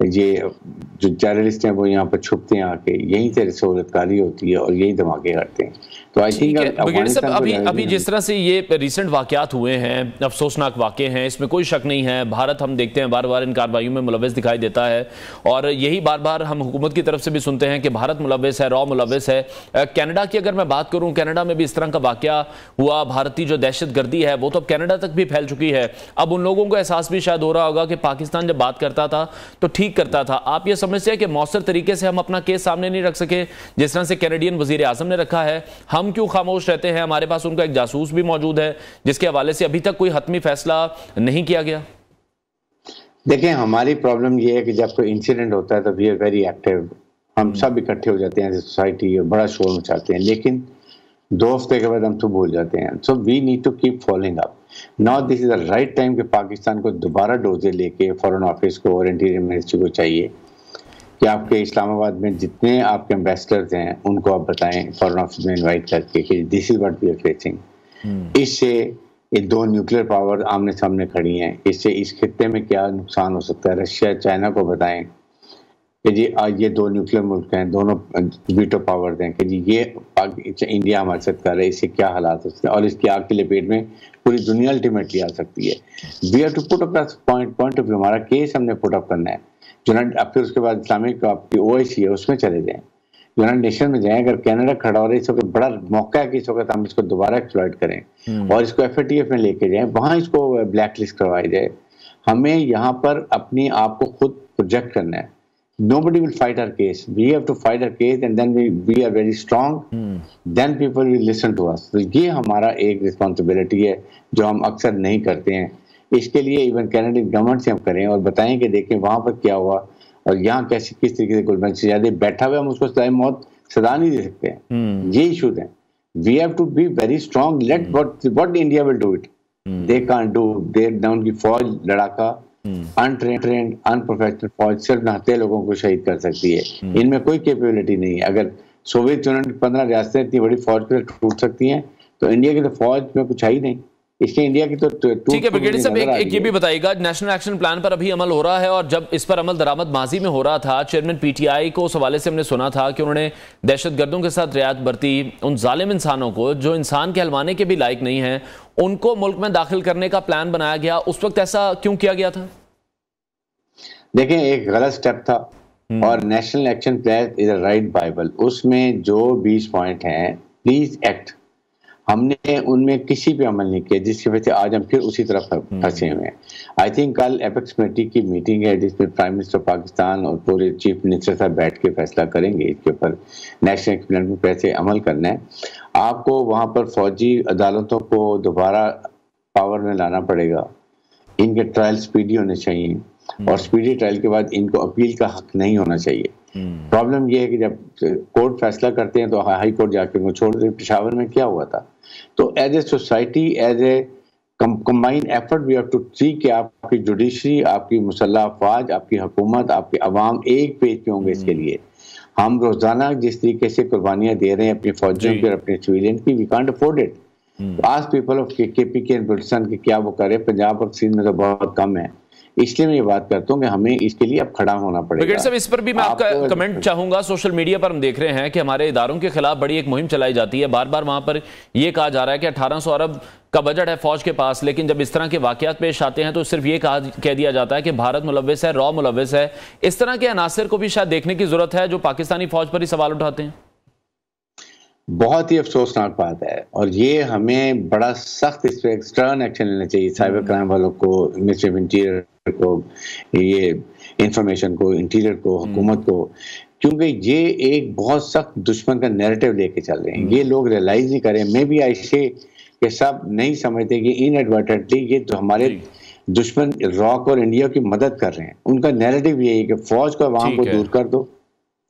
जो टेररिस्ट हैं वो यहाँ पर छुपते हैं आके, यहीं से रिसोलतकारी होती है और यही धमाके करते हैं। तो आई थिंक अभी जिस तरह से ये रिसेंट वाकयात हुए हैं, अफसोसनाक वाकये हैं, इसमें कोई शक नहीं है। भारत हम देखते हैं बार बार इन कार्रवाइयों में मुलव्वस दिखाई देता है, और यही बार बार हम हुकूमत की तरफ से भी सुनते हैं कि भारत मुलव्वस है, रॉ मुलव्वस है। कनाडा की अगर मैं बात करूं, कनाडा में भी इस तरह का वाकया हुआ। भारतीय जो दहशत गर्दी है वो तो अब कनाडा तक भी फैल चुकी है। अब उन लोगों को एहसास भी शायद हो रहा होगा कि पाकिस्तान जब बात करता था तो ठीक ठीक करता था। आप ये समझते हैं कि मौसर तरीके से हम अपना केस सामने नहीं रख सके जिस तरह से कैनेडियन वजीर आजम ने रखा है? हम क्यों खामोश रहते हैं? हमारे पास उनका एक जासूस भी मौजूद है जिसके हवाले से अभी तक कोई हतमी फैसला नहीं किया गया। देखिए, हमारी प्रॉब्लम ये है कि जब कोई इंसिडेंट होता है तो वी आर वेरी एक्टिव, हम सब इकट्ठे हो जाते हैं सोसाइटी, बड़ा शोर मचाते हैं, लेकिन 2 हफ्ते के बाद हम तो भूल जाते हैं। So we need to keep following up. Now this is the right time कि पाकिस्तान को दोबारा डोजे लेके फॉरेन ऑफिस को और इंटीरियर मिनिस्ट्री को चाहिए कि आपके इस्लामाबाद में जितने आपके एम्बेसडर्स हैं उनको आप बताएं फॉरेन ऑफिस में इन्वाइट करके कि this is what we are facing. इससे ये 2 न्यूक्लियर पावर आमने सामने खड़ी हैं, इससे इस खित्ते में क्या नुकसान हो सकता है, रशिया चाइना को बताएं कि जी आज ये 2 न्यूक्लियर मुल्क हैं, दोनों वीटो पावर दें कि जी ये इंडिया हमारे साथ कर रहा है, इससे क्या हालात हो सकते हैं और इसकी आग की लपेट में पूरी दुनिया अल्टीमेटली आ सकती है। We have to put up point of view, हमारा केस हमने पुट अप करना है। यूनाइटेड, फिर उसके बाद इस्लामिक आपकी OIC है उसमें चले जाएं, यूनाइटेड नेशन में जाएं। अगर कनाडा खड़ा हो रहा है, इस वक्त बड़ा मौका है कि इस वक्त हम इसको दोबारा एक्सप्लॉइट करें और इसको FATF में लेके जाएं, वहां इसको ब्लैक लिस्ट करवाई जाए। हमें यहाँ पर अपनी आप को खुद प्रोजेक्ट करना है। Nobody will fight our case. We have to fight our case and then we are very strong. Then people will listen to us. तो ये हमारा एक रिस्पॉन्सिबिलिटी है जो हम अक्सर नहीं करते हैं। इसके लिए इवन कैनेडियन गवर्नमेंट से हम करें और बताएं कि देखें वहां पर क्या हुआ और यहाँ कैसे किस तरीके से गुलबंद शहजादी बैठा हुआ, हम उसको सजाए मौत सजा नहीं दे सकते हैं। ये इशूज हैं। We have to be very strong. Let what India will do it. They can't do. They उनकी फौज लड़ाका अनट्रेंड अनप्रोफेशनल फौज सिर्फ नहाते लोगों को शहीद कर सकती है। इनमें कोई कैपेबिलिटी नहीं है। अगर सोवियत यूनियन की 15 रियासतें इतनी बड़ी फौज के टूट सकती हैं तो इंडिया की तो फौज में कुछ है ही नहीं। इसलिए इंडिया की तो ठीक है ब्रिगेडियर साहब, एक ये भी बताइएगा, नेशनल एक्शन प्लान पर अभी अमल हो रहा है और जब इस पर अमल दरामद माजी में हो रहा था, चेयरमैन PTI को उस हवाले से हमने सुना था कि उन्होंने दहशतगर्दों के साथ रियायत बरती, उन जालिम इंसानों को जो इंसान के हलवाने के भी लायक नहीं है उनको मुल्क में दाखिल करने का प्लान बनाया गया। उस वक्त ऐसा क्यों किया गया था? देखें, एक गलत स्टेप था और national action plan is a right Bible. उसमें जो 20 पॉइंट हैं, प्लीज एक्ट, हमने उनमें किसी पे अमल नहीं किया जिसकी वजह से आज हम फिर उसी तरफ फंसे हुए हैं। आई थिंक कल एपेक्स कमेटी की मीटिंग है जिसमें प्राइम मिनिस्टर पाकिस्तान और पूरे चीफ मिनिस्टर साहब बैठ के फैसला करेंगे इसके ऊपर। नेशनल एक्शन प्लान पर कैसे अमल करना है, आपको वहां पर फौजी अदालतों को दोबारा पावर में लाना पड़ेगा। इनके ट्रायल स्पीडी होने चाहिए और स्पीडी ट्रायल के बाद इनको अपील का हक नहीं होना चाहिए। प्रॉब्लम यह है कि जब कोर्ट फैसला करते हैं तो हाई कोर्ट जाके उनको छोड़ देते। पेशावर में क्या हुआ था? तो as a society, as a combined effort we have to see कि आपकी जुडिशरी, आपकी मुसल्लह अफवाज, आपकी हुकूमत, आपकी अवाम एक पेज पे होंगे। इसके लिए हम रोजाना जिस तरीके से कुर्बानियां दे रहे हैं अपनी फौजियों की और अपने सिविलियन की, वी कांट अफोर्ड इट। आज people of KPK and Balochistan की क्या वो करे, पंजाब और सिंध में तो बहुत कम है। इसलिए मैं ये बात करता हूँ कि हमें इसके लिए अब खड़ा होना पड़ेगा। साहब, इस पर भी मैं आपका कमेंट चाहूंगा। सोशल मीडिया पर हम देख रहे हैं कि हमारे इदारों के खिलाफ बड़ी एक मुहिम चलाई जाती है। बार बार वहां पर यह कहा जा रहा है कि 1800 अरब का बजट है फौज के पास, लेकिन जब इस तरह के वाकयात पेश आते हैं तो सिर्फ ये कह दिया जाता है कि भारत मुलव्विस है, रॉ मुलव्विस है। इस तरह के अनासर को भी शायद देखने की जरूरत है जो पाकिस्तानी फौज पर ही सवाल उठाते हैं। बहुत ही अफसोसनाक बात है और ये हमें बड़ा सख्त इस पर एक्सटर्न एक्शन लेना चाहिए। साइबर क्राइम वालों को, मिनिस्ट्री ऑफ इंटीरियर को, ये इंफॉर्मेशन को, इंटीरियर को, हुकूमत को, क्योंकि ये एक बहुत सख्त दुश्मन का नैरेटिव लेके चल रहे हैं। ये लोग रियलाइज नहीं करें, मे बी ऐसे कि सब नहीं समझते कि इनएडवर्टेंटली ये तो हमारे दुश्मन रॉक और इंडिया की मदद कर रहे हैं। उनका नैरेटिव यही है कि फौज को अवाम को दूर कर दो,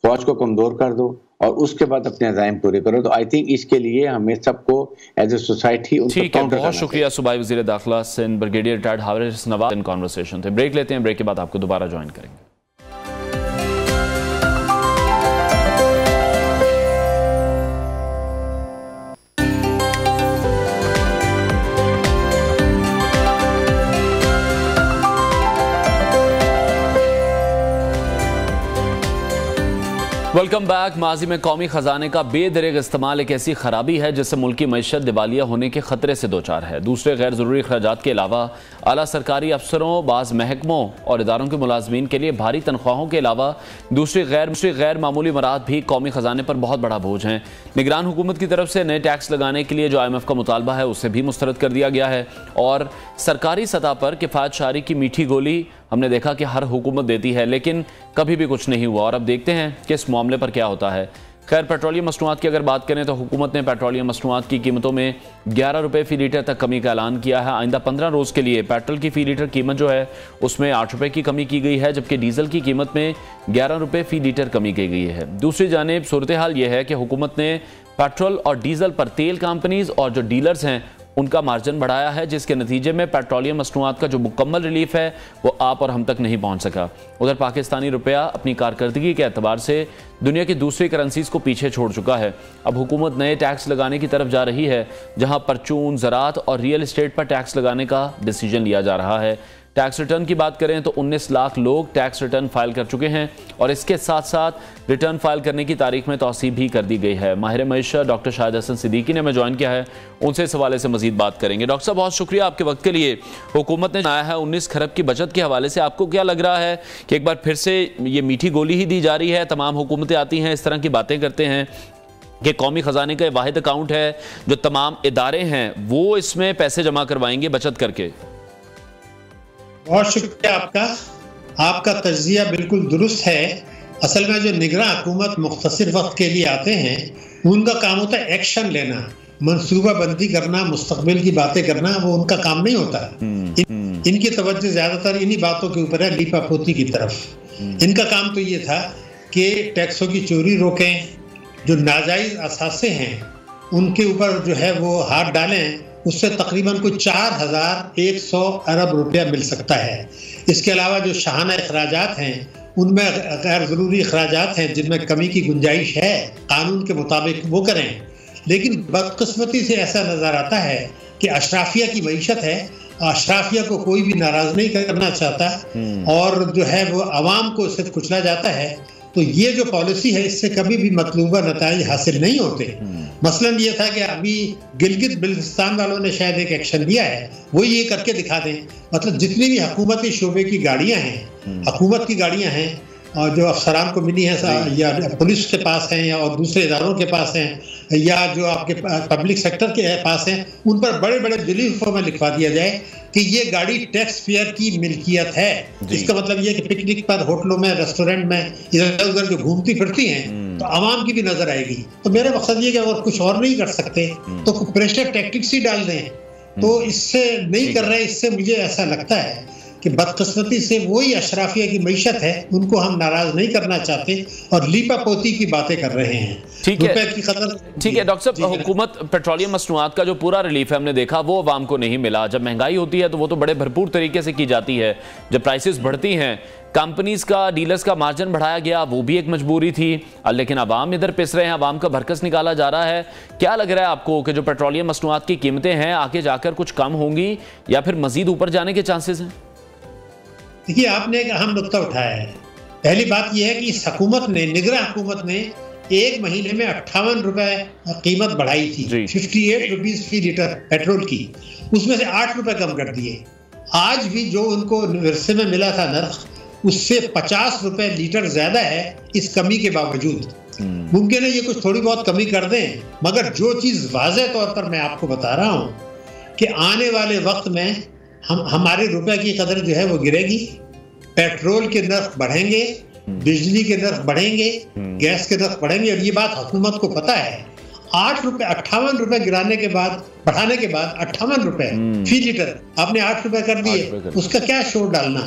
फौज को कमजोर कर दो और उसके बाद अपने अज़ाइम पूरे करो। तो आई थिंक इसके लिए हमें सबको एज ए सोसाइटी उनको काउंटर। बहुत शुक्रिया सूबाई वज़ीर दाखिला Sindh brigadier retired Haris Nawaz in conversation थे। ब्रेक लेते हैं, ब्रेक के बाद आपको दोबारा ज्वाइन करेंगे। Welcome back. माजी में कौमी खजाने का बेदरेग इस्तेमाल एक ऐसी खराबी है जिससे मुल्क की मईशत दिवालिया होने के खतरे से दो चार है। दूसरे गैर ज़रूरी अखराजात के अलावा आला सरकारी अफसरों, बाज़ महकमों और इदारों के मुलाजमीन के लिए भारी तनख्वाहों के अलावा दूसरी गैर मामूली मराहत भी कौमी खजाने पर बहुत बड़ा बोझ हैं। निगरान हुकूमत की तरफ से नए टैक्स लगाने के लिए जो IMF का मुतालबा है उसे भी मुस्तरद कर दिया गया है और सरकारी सतह पर किफ़ायत शारी की मीठी गोली हमने देखा कि हर हुकूमत देती है, लेकिन कभी भी कुछ नहीं हुआ। और अब देखते हैं कि इस मामले पर क्या होता है। खैर, पेट्रोलियम मसनूआत की अगर बात करें तो हुकूमत ने पेट्रोलियम मसनूआत की कीमतों में 11 रुपये फ़ी लीटर तक कमी का ऐलान किया है। आइंदा 15 रोज़ के लिए पेट्रोल की फ़ी लीटर कीमत जो है उसमें 8 रुपये की कमी की गई है, जबकि डीजल की कीमत में 11 रुपये फ़ी लीटर कमी की गई है। दूसरी जानिब सूरत हाल यह है कि हुकूमत ने पेट्रोल और डीजल पर तेल कंपनीज और जो डीलर्स हैं उनका मार्जिन बढ़ाया है, जिसके नतीजे में पेट्रोलियम मसनूआत का जो मुकम्मल रिलीफ है वो आप और हम तक नहीं पहुंच सका। उधर पाकिस्तानी रुपया अपनी कारकर्दगी के एतबार से दुनिया की दूसरी करेंसीज को पीछे छोड़ चुका है। अब हुकूमत नए टैक्स लगाने की तरफ जा रही है, जहां परचून, ज़राअत और रियल एस्टेट पर टैक्स लगाने का डिसीजन लिया जा रहा है। टैक्स रिटर्न की बात करें तो 19 लाख लोग टैक्स रिटर्न फाइल कर चुके हैं और इसके साथ साथ रिटर्न फाइल करने की तारीख में तौसीह भी कर दी गई है। माहिर मईशत डॉक्टर शाहिद हसन सिद्दीकी ने हमें ज्वाइन किया है, उनसे इस हवाले से मजीद बात करेंगे। डॉक्टर साहब, बहुत शुक्रिया आपके वक्त के लिए। हुकूमत ने आया है 19 खरब की बचत के हवाले से, आपको क्या लग रहा है कि एक बार फिर से ये मीठी गोली ही दी जा रही है? तमाम हुकूमतें आती हैं, इस तरह की बातें करते हैं कि कौमी ख़जाने का वाहिद अकाउंट है, जो तमाम इदारे हैं वो इसमें पैसे जमा करवाएंगे बचत करके। बहुत शुक्रिया आपका तज्जिया बिल्कुल दुरुस्त है। असल में जो निगरां हुकूमत मुख्तसर वक्त के लिए आते हैं उनका काम होता है एक्शन लेना, मनसूबा बंदी करना, मुस्तकबिल की बातें करना, वो उनका काम नहीं होता। इनकी तवज्जो ज़्यादातर इन्हीं बातों के ऊपर है, लीपापोती की तरफ। इनका काम तो ये था कि टैक्सों की चोरी रोकें, जो नाजायज़ असासे हैं उनके ऊपर जो है वो हाथ डालें, उससे तकरीबन कुछ 4100 अरब रुपया मिल सकता है। इसके अलावा जो शाहाना अखराजात हैं उनमें गैर ज़रूरी अखराजात हैं जिनमें कमी की गुंजाइश है, कानून के मुताबिक वो करें। लेकिन बदकिस्मती से ऐसा नज़र आता है कि अशराफिया की मईशत है, अशराफिया को कोई भी नाराज़ नहीं करना चाहता और जो है वो आवाम को सिर्फ कुचला जाता है। तो ये जो पॉलिसी है इससे कभी भी मतलूबा नताइज हासिल नहीं होते। मसलन ये था कि अभी गिलगित बिल्तिस्तान वालों ने शायद एक एक्शन लिया है, वो ये करके दिखा दें। मतलब जितनी भी हुकूमती शोबे की गाड़ियां हैं, हुकूमत की गाड़ियां हैं और जो अफसरान को मिली हैं या पुलिस के पास हैं या और दूसरे इदारों के पास हैं या जो आपके पब्लिक सेक्टर के पास हैं, उन पर बड़े बड़े लिफाफों में लिखवा दिया जाए कि ये गाड़ी टैक्स पेयर की मिल्कियत है। इसका मतलब ये कि पिकनिक पर, होटलों में, रेस्टोरेंट में इधर उधर जो घूमती फिरती हैं तो आवाम की भी नजर आएगी। तो मेरा मकसद ये कि अगर कुछ और नहीं कर सकते तो प्रेशर टैक्टिक्स ही डाल दें, तो इससे नहीं कर रहे। इससे मुझे ऐसा लगता है कि बदकिस्मती से वही अशराफिया की मईशत है, उनको हम नाराज नहीं करना चाहते और लीपापोती की बातें कर रहे हैं। ठीक है, ठीक है डॉक्टर साहब, हुकूमत पेट्रोलियम मसनूआत का जो पूरा रिलीफ है हमने देखा वो अवाम को नहीं मिला। जब महंगाई होती है तो वो तो बड़े भरपूर तरीके से की जाती है, जब प्राइसेस बढ़ती हैं, कंपनीज का, डीलर्स का मार्जिन बढ़ाया गया, वो भी एक मजबूरी थी, लेकिन अवाम इधर पिस रहे हैं, अवाम का भरकस निकाला जा रहा है। क्या लग रहा है आपको कि जो पेट्रोलियम मसनूआत की कीमतें हैं आगे जाकर कुछ कम होंगी या फिर मजीद ऊपर जाने के चांसेस हैं? देखिए, आपने एक अहम नुक्ता उठाया है। पहली बात यह है कि इस हुकूमत ने, निगरां हुकूमत ने एक महीने में 58 रुपए कीमत बढ़ाई थी, 58 रुपीज फी लीटर पेट्रोल की, उसमें से 8 रुपए कम कर दिए। आज भी जो उनको विरसे में मिला था नर्ख, उससे 50 रुपए लीटर ज्यादा है इस कमी के बावजूद। मुमकिन है ये कुछ थोड़ी बहुत कमी कर दें, मगर जो चीज वाज़ेह तौर पर मैं आपको बता रहा हूं कि आने वाले वक्त में हमारे रुपए की कदर जो है वो गिरेगी, पेट्रोल के नर्ख बढ़ेंगे, बिजली के नर्ख बढ़ेंगे, गैस के नर्ख बढ़ेंगे और ये बात हुकूमत को पता है। 58 रुपए गिराने के बाद, बढ़ाने के बाद 58 रुपए फी लीटर आपने 8 रुपए कर दिए, उसका क्या शोर डालना।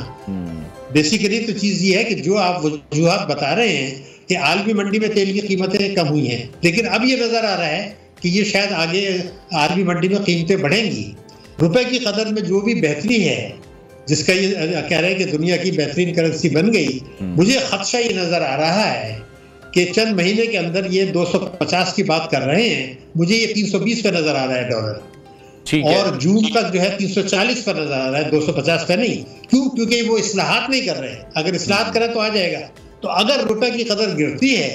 बेसिकली तो चीज ये है कि जो आप वजूहात बता रहे हैं कि आलमी मंडी में तेल की कीमतें कम हुई हैं, लेकिन अब ये नजर आ रहा है कि ये शायद आगे आलमी मंडी में कीमतें बढ़ेंगी। रुपए की कदर में जो भी बेहतरी है, जिसका ये कह रहे हैं कि दुनिया की बेहतरीन करेंसी बन गई, मुझे खदशा ये नजर आ रहा है कि चंद महीने के अंदर ये 250 की बात कर रहे हैं, मुझे ये 320 पे नजर आ रहा है डॉलर, और जून तक जो है 340 पर नजर आ रहा है, 250 पे नहीं। क्यों? क्योंकि वो इस्लाहात नहीं कर रहे हैं। अगर इस्लाहात करें तो आ जाएगा। तो अगर रुपए की कदर गिरती है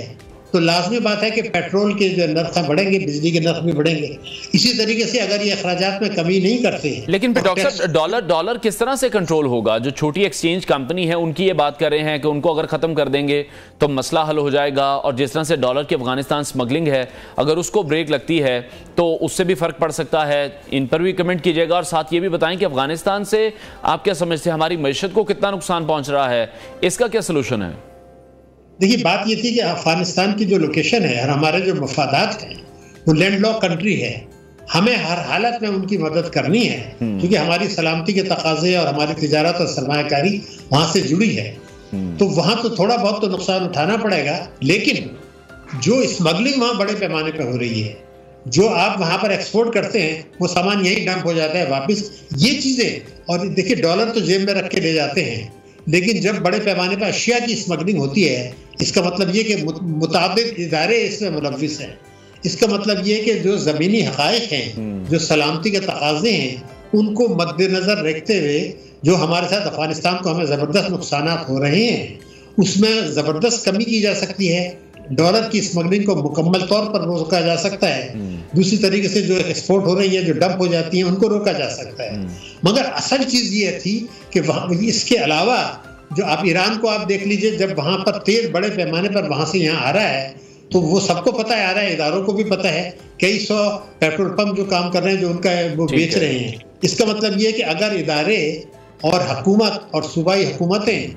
तो लाजमी बात है कि पेट्रोल के जो नर्ख बढ़ेंगे, बिजली के नर्ख भी बढ़ेंगे। इसी तरीके से अगर ये अखराजात में कमी नहीं करते हैं, लेकिन डॉक्टर साहब डॉलर किस तरह से कंट्रोल होगा? जो छोटी एक्सचेंज कंपनी है उनकी ये बात कर रहे हैं कि उनको अगर खत्म कर देंगे तो मसला हल हो जाएगा, और जिस तरह से डॉलर की अफगानिस्तान स्मगलिंग है, अगर उसको ब्रेक लगती है तो उससे भी फर्क पड़ सकता है। इन पर भी कमेंट कीजिएगा और साथ ये भी बताएं कि अफगानिस्तान से आप क्या समझते हैं, हमारी मईशत को कितना नुकसान पहुंच रहा है, इसका क्या सोल्यूशन है? देखिए, बात ये थी कि अफगानिस्तान की जो लोकेशन है और हमारे जो मफादात हैं वो लैंडलॉक कंट्री है, हमें हर हालत में उनकी मदद करनी है, क्योंकि हमारी सलामती के तकाजे और हमारी तिजारत और सरमायाकारी वहां से जुड़ी है। तो वहां तो थोड़ा बहुत तो नुकसान उठाना पड़ेगा, लेकिन जो स्मगलिंग वहां बड़े पैमाने पर हो रही है, जो आप वहां पर एक्सपोर्ट करते हैं वो सामान यही डंप हो जाता है वापस, ये चीजें। और देखिए, डॉलर तो जेब में रख के ले जाते हैं, लेकिन जब बड़े पैमाने पर अशिया की स्मगलिंग होती है, इसका मतलब ये कि मुताबिक इदारे इसमें मुलव्विस हैं। इसका मतलब ये कि जो ज़मीनी हक़ाइक़ हैं, जो सलामती के तकाज़े हैं, उनको मद्देनज़र रखते हुए जो हमारे साथ अफगानिस्तान को हमें ज़बरदस्त नुकसान हो रहे हैं, उसमें ज़बरदस्त कमी की जा सकती है। डॉलर की स्मगलिंग को मुकम्मल तौर पर रोका जा सकता है। दूसरी तरीके से जो एक्सपोर्ट हो रही है, जो डंप हो जाती है, उनको रोका जा सकता है। मगर असल चीज़ ये थी कि वहाँ इसके अलावा जो आप ईरान को आप देख लीजिए, जब वहाँ पर तेल बड़े पैमाने पर वहाँ से यहाँ आ रहा है, तो वो सबको पता है, आ रहा है, इदारों को भी पता है। कई सौ पेट्रोल पंप जो काम कर रहे हैं, जो उनका वो बेच रहे हैं। इसका मतलब ये है कि अगर इदारे और हुकूमत और सूबाई हुकूमतें,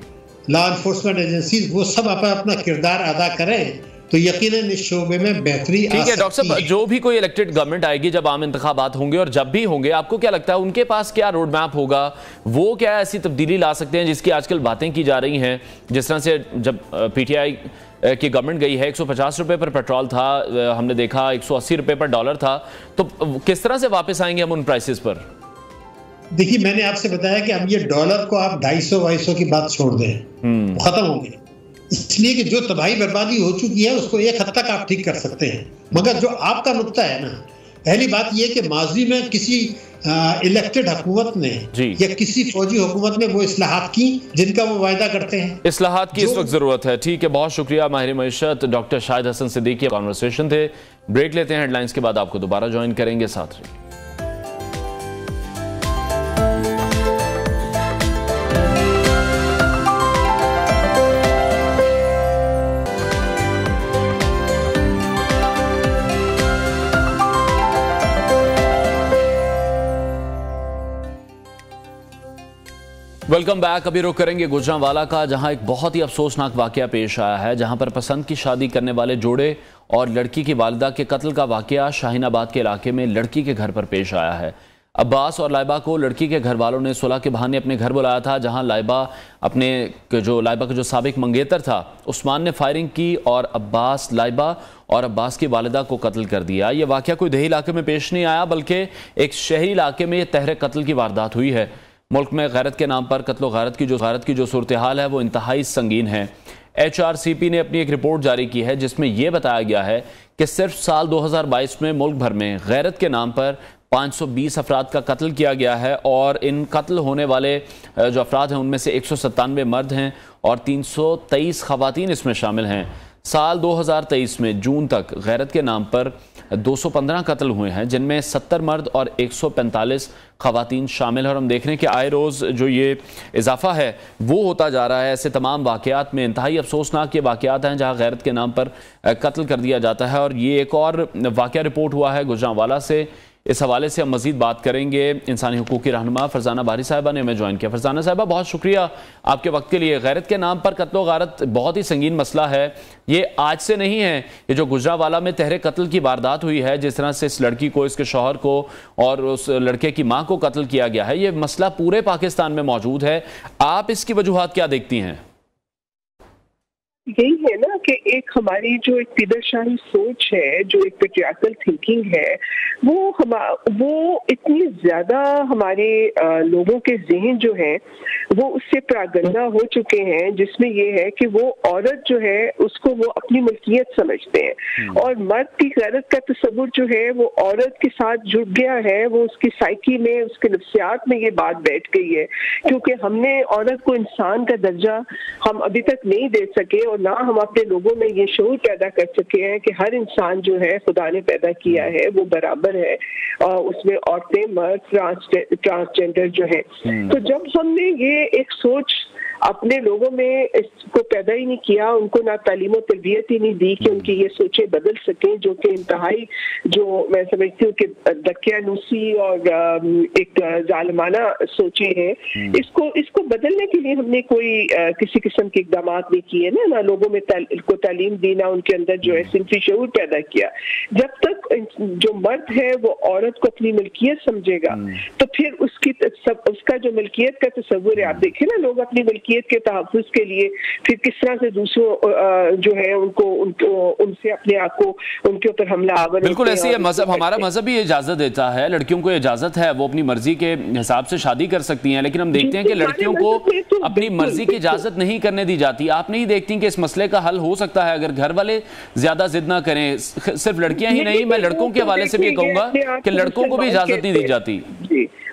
लॉ एनफोर्समेंट एजेंसीज, वो सब अपना किरदार अदा करें तो यकीनन इस शोबे में बेहतरी आ सकती है। ठीक है डॉक्टर साहब, जो भी कोई इलेक्टेड गवर्नमेंट आएगी, जब आम इंतखाबात होंगे और जब भी होंगे, आपको क्या लगता है उनके पास क्या रोड मैप होगा? वो क्या ऐसी तब्दीली ला सकते हैं जिसकी आजकल बातें की जा रही हैं? जिस तरह से जब पीटीआई की गवर्नमेंट गई है, 150 रुपए पर पेट्रोल था, हमने देखा 180 रुपए पर डॉलर था, तो किस तरह से वापस आएंगे हम उन प्राइसेस पर? देखिए, मैंने आपसे बताया कि अब ये डॉलर को आप 250 की बात छोड़ दें, खत्म होंगे। इसलिए कि जो तबाही बर्बादी हो चुकी है उसको एक हद तक आप ठीक कर सकते हैं। मगर जो आपका नुक्ता है ना, पहली बात ये कि माजी में किसी इलेक्टेड हुकूमत ने या किसी फौजी हुकूमत ने वो इस्लाहात की जिनका वो वायदा करते हैं। इस्लाहात की इस वक्त जरूरत है। ठीक है, बहुत शुक्रिया माहिर मईशत डॉक्टर शाहिद हसन सिद्दीकी। कॉन्वर्सेशन थे, ब्रेक लेते हैं, हेडलाइंस के बाद आपको दोबारा ज्वाइन करेंगे। साथ रहिए। Welcome back. अभी रुक करेंगे गुजरांवाला का, जहां एक बहुत ही अफसोसनाक वाकया पेश आया है, जहां पर पसंद की शादी करने वाले जोड़े और लड़की की वालिदा के कत्ल का वाकया शाहीनाबाद के इलाके में लड़की के घर पर पेश आया है। अब्बास और लाइबा को लड़की के घर वालों ने सुलह के बहाने अपने घर बुलाया था, जहां लाइबा का जो साबिक मंगेतर था उस्मान ने फायरिंग की और अब्बास, लाइबा और अब्बास की वालिदा को कत्ल कर दिया। यह वाकया कोई देही इलाके में पेश नहीं आया, बल्कि एक शहरी इलाके में तहरीक कत्ल की वारदात हुई है। मुल्क में गैरत के नाम पर कत्ल गारत की जो सूरत हाल है वो इंतहाई संगीन है। HRCP ने अपनी एक रिपोर्ट जारी की है जिसमें यह बताया गया है कि सिर्फ साल 2022 में मुल्क भर में गैरत के नाम पर 520 अफराद का कत्ल किया गया है, और इन कत्ल होने वाले जो अफराद हैं उनमें से 197 मर्द हैं और 323 खवातीन इसमें शामिल हैं। साल 2023 में जून तक गैरत के नाम पर 215 कत्ल हुए हैं, जिनमें 70 मर्द और 145 खवातीन शामिल है। और हम देख रहे हैं कि आए रोज़ जो ये इजाफा है वो होता जा रहा है। ऐसे तमाम वाक़यात में इंतहाई अफसोसनाक ये वाक़यात हैं जहाँ गैरत के नाम पर कत्ल कर दिया जाता है। और ये एक और वाक़या रिपोर्ट हुआ है गुजरांवाला से। इस हवाले से हम मजीद बात करेंगे। इंसानी हुकूक की रहनुमा फरजाना बारी साहिबा ने हमें ज्वाइन किया। फरजाना साहिबा, बहुत शुक्रिया आपके वक्त के लिए। गैरत के नाम पर कत्ल गारत बहुत ही संगीन मसला है। ये आज से नहीं है, ये जो गुजरांवाला में तहरीक कत्ल की वारदात हुई है, जिस तरह से इस लड़की को, इसके शौहर को और उस लड़के की माँ को कत्ल किया गया है, ये मसला पूरे पाकिस्तान में मौजूद है। आप इसकी वजूहात क्या देखती हैं? यही है ना कि एक हमारी जो एक पिदरशाही सोच है, जो एक पेट्रियार्कल थिंकिंग है, वो इतनी ज्यादा हमारे लोगों के ज़हन जो है वो उससे प्रागंदा हो चुके हैं, जिसमें ये है कि वो औरत जो है उसको वो अपनी मलकियत समझते हैं, और मर्द की गैरत का तस्वुर जो है वो औरत के साथ जुड़ गया है। वो उसकी साइकी में, उसके नफ्सियात में ये बात बैठ गई है, क्योंकि हमने औरत को इंसान का दर्जा हम अभी तक नहीं दे सके। और ना हम अपने लोगों में ये शऊर पैदा कर सके हैं कि हर इंसान जो है खुदा ने पैदा किया है वो बराबर है, और उसमें औरतें, मर्द, ट्रांसजेंडर जो है। तो जब हमने ये एक सोच अपने लोगों में इसको पैदा ही नहीं किया, उनको ना तालीम और तरबियत ही नहीं दी कि उनकी ये सोचें बदल सकें, जो कि इंतहाई, जो मैं समझती हूँ कि दकियानूसी और एक जालिमाना सोचें हैं, इसको बदलने के लिए हमने कोई किसी किस्म के इकदाम नहीं किए ना लोगों में को तालीम दी, ना उनके अंदर जो है सिंफी शऊर पैदा किया। जब तक जो मर्द है वो औरत को अपनी मिल्कियत समझेगा तो फिर उसका जो मिल्कियत का तस्वुर है, आप देखें ना लोग अपनी मिल्कियत के तहफ़्फ़ुज़ के लिए फिर किस तरह से दूसरों जो है उनसे अपने आप को उनके ऊपर हमला आवर। बिल्कुल ऐसे ही मजहब, हमारा मजहब भी इजाजत देता है, लड़कियों को इजाजत है वो अपनी मर्जी के हिसाब से शादी कर सकती हैं, लेकिन हम देखते हैं कि लड़कियों को अपनी मर्जी की इजाजत नहीं करने दी जाती। आप नहीं देखती कि इस मसले का हल हो सकता है अगर घर वाले ज्यादा जिद ना करें? सिर्फ लड़कियां ही नहीं, मैं लड़कों के हवाले से भी कहूंगा कि लड़कों को भी इजाजत नहीं दी जाती।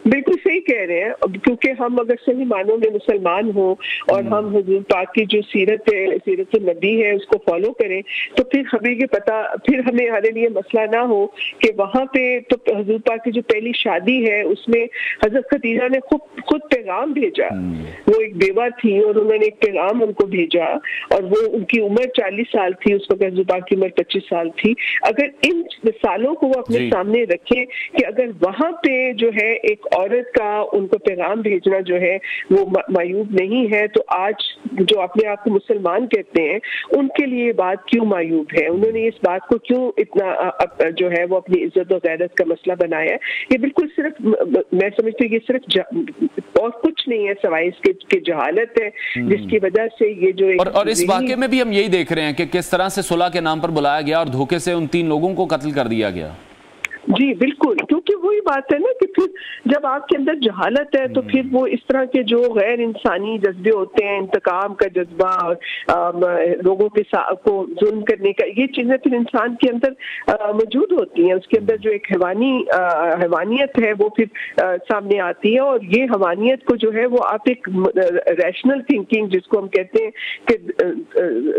बिल्कुल सही कह रहे हैं, क्योंकि हम अगर सही मानों में मुसलमान हो और हम हुजूर पाक की जो सीरत नबी है उसको फॉलो करें, तो फिर हमें ये पता, फिर हमें हमारे लिए मसला ना हो कि वहाँ पे तो हुजूर पाक की जो पहली शादी है उसमें हजरत खदीजा ने खुद पैगाम भेजा। वो एक बेवा थी और उन्होंने एक पैगाम उनको भेजा, और वो उनकी उम्र 40 साल थी उस वक्त, हुजूर पाक की उम्र 25 साल थी। अगर इन मिसालों को वो अपने सामने रखें कि अगर वहाँ पे जो है एक औरत का उनको पैगाम भेजना जो है वो मायूब नहीं है, तो आज जो अपने आप को मुसलमान कहते हैं उनके लिए ये बात क्यों मायूब है? उन्होंने इस बात को क्यों इतना जो है वो अपनी इज्जत और गैरत का मसला बनाया है? ये बिल्कुल सिर्फ, मैं समझती हूँ ये सिर्फ और कुछ नहीं है सवाए इसके जहालत है, जिसकी वजह से ये जो और इस वाक़े में भी हम यही देख रहे हैं कि किस तरह से सुलह के नाम पर बुलाया गया और धोखे से उन 3 लोगों को कत्ल कर दिया गया। जी बिल्कुल, क्योंकि वही बात है ना कि फिर जब आपके अंदर जहालत है तो फिर वो इस तरह के जो गैर इंसानी जज्बे होते हैं, इंतकाम का जज्बा और लोगों के साथ को जुल्म करने का, ये चीजें फिर इंसान के अंदर मौजूद होती हैं। उसके अंदर जो एक हैवानियत है वो फिर सामने आती है, और ये हैवानियत को जो है वो आप एक रैशनल थिंकिंग जिसको हम कहते हैं कि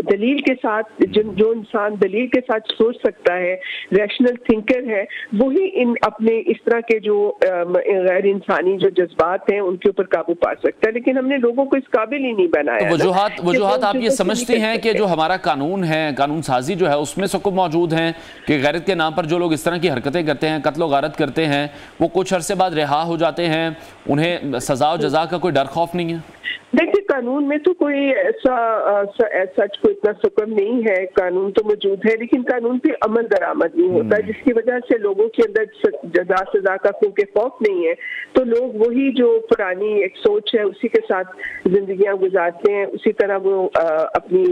दलील के साथ, जो इंसान दलील के साथ सोच सकता है, रैशनल थिंकर है, वही इन अपने इस तरह के जो गैर इंसानी जो जज्बात हैं उनके ऊपर काबू पा सकता है। लेकिन हमने लोगों को इस काबिल ही नहीं बनाया। तो वजूहात आप ये समझती हैं कि जो हमारा कानून है, कानून साजी जो है उसमें सबको मौजूद हैं कि गैरत के नाम पर जो लोग इस तरह की हरकतें करते हैं, कत्ल गारत करते हैं, वो कुछ अरसे बाद रिहा हो जाते हैं, उन्हें सजा और जजा का कोई डर खौफ नहीं है? देखिए, कानून में तो कोई ऐसा सच को इतना सुकम नहीं है, कानून तो मौजूद है, लेकिन कानून पे अमल दरामद नहीं होता, जिसकी वजह से लोगों के अंदर जजा सजा का क्योंकि खौफ नहीं है, तो लोग वही जो पुरानी एक सोच है उसी के साथ जिंदगियां गुजारते हैं, उसी तरह वो अपनी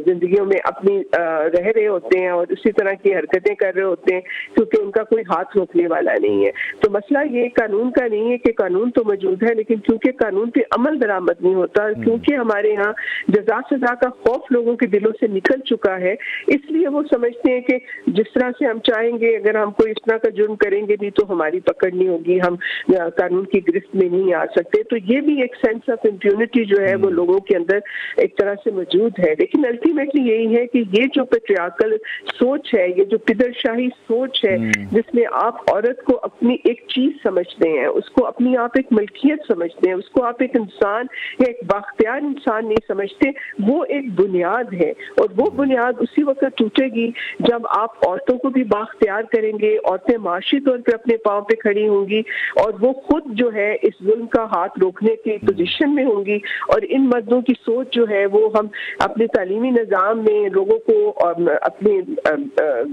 जिंदगियों में अपनी रह रहे होते हैं और उसी तरह की हरकतें कर रहे होते हैं, क्योंकि उनका कोई हाथ रोकने वाला नहीं है। तो मसला ये कानून का नहीं है कि कानून तो मौजूद है, लेकिन क्योंकि कानून पे अमल दरामद नहीं होता, क्योंकि हमारे यहाँ जजा सजा का खौफ लोगों के दिलों से निकल चुका है, इसलिए वो समझते हैं कि जिस तरह से हम चाहेंगे, अगर हम कोई इस तरह का जुर्म करेंगे भी तो हमारी पकड़ नहीं होगी, हम कानून की गिरफ्त में नहीं आ सकते। तो ये भी एक सेंस ऑफ इम्प्यूनिटी जो है वो लोगों के अंदर एक तरह से मौजूद है। लेकिन अल्टीमेटली यही है कि ये जो पेट्रियार्कल सोच है, ये जो पिदरशाही सोच है, जिसमें आप औरत को अपनी एक चीज समझते हैं, उसको अपनी आप एक मलकियत समझते हैं, उसको आप एक इंसान या एक बाख्तियार इंसान नहीं समझते, वो एक बुनियाद है, और वो बुनियाद उसी वक्त टूटेगी जब आप औरतों को भी बाख्तियार करेंगे, औरतें माशी तौर पे अपने पांव पे खड़ी होंगी और वो खुद जो है इस जुल्म का हाथ रोकने की पोजीशन में होंगी। और इन मर्दों की सोच जो है वो हम अपने तालीमी निज़ाम में लोगों को अपने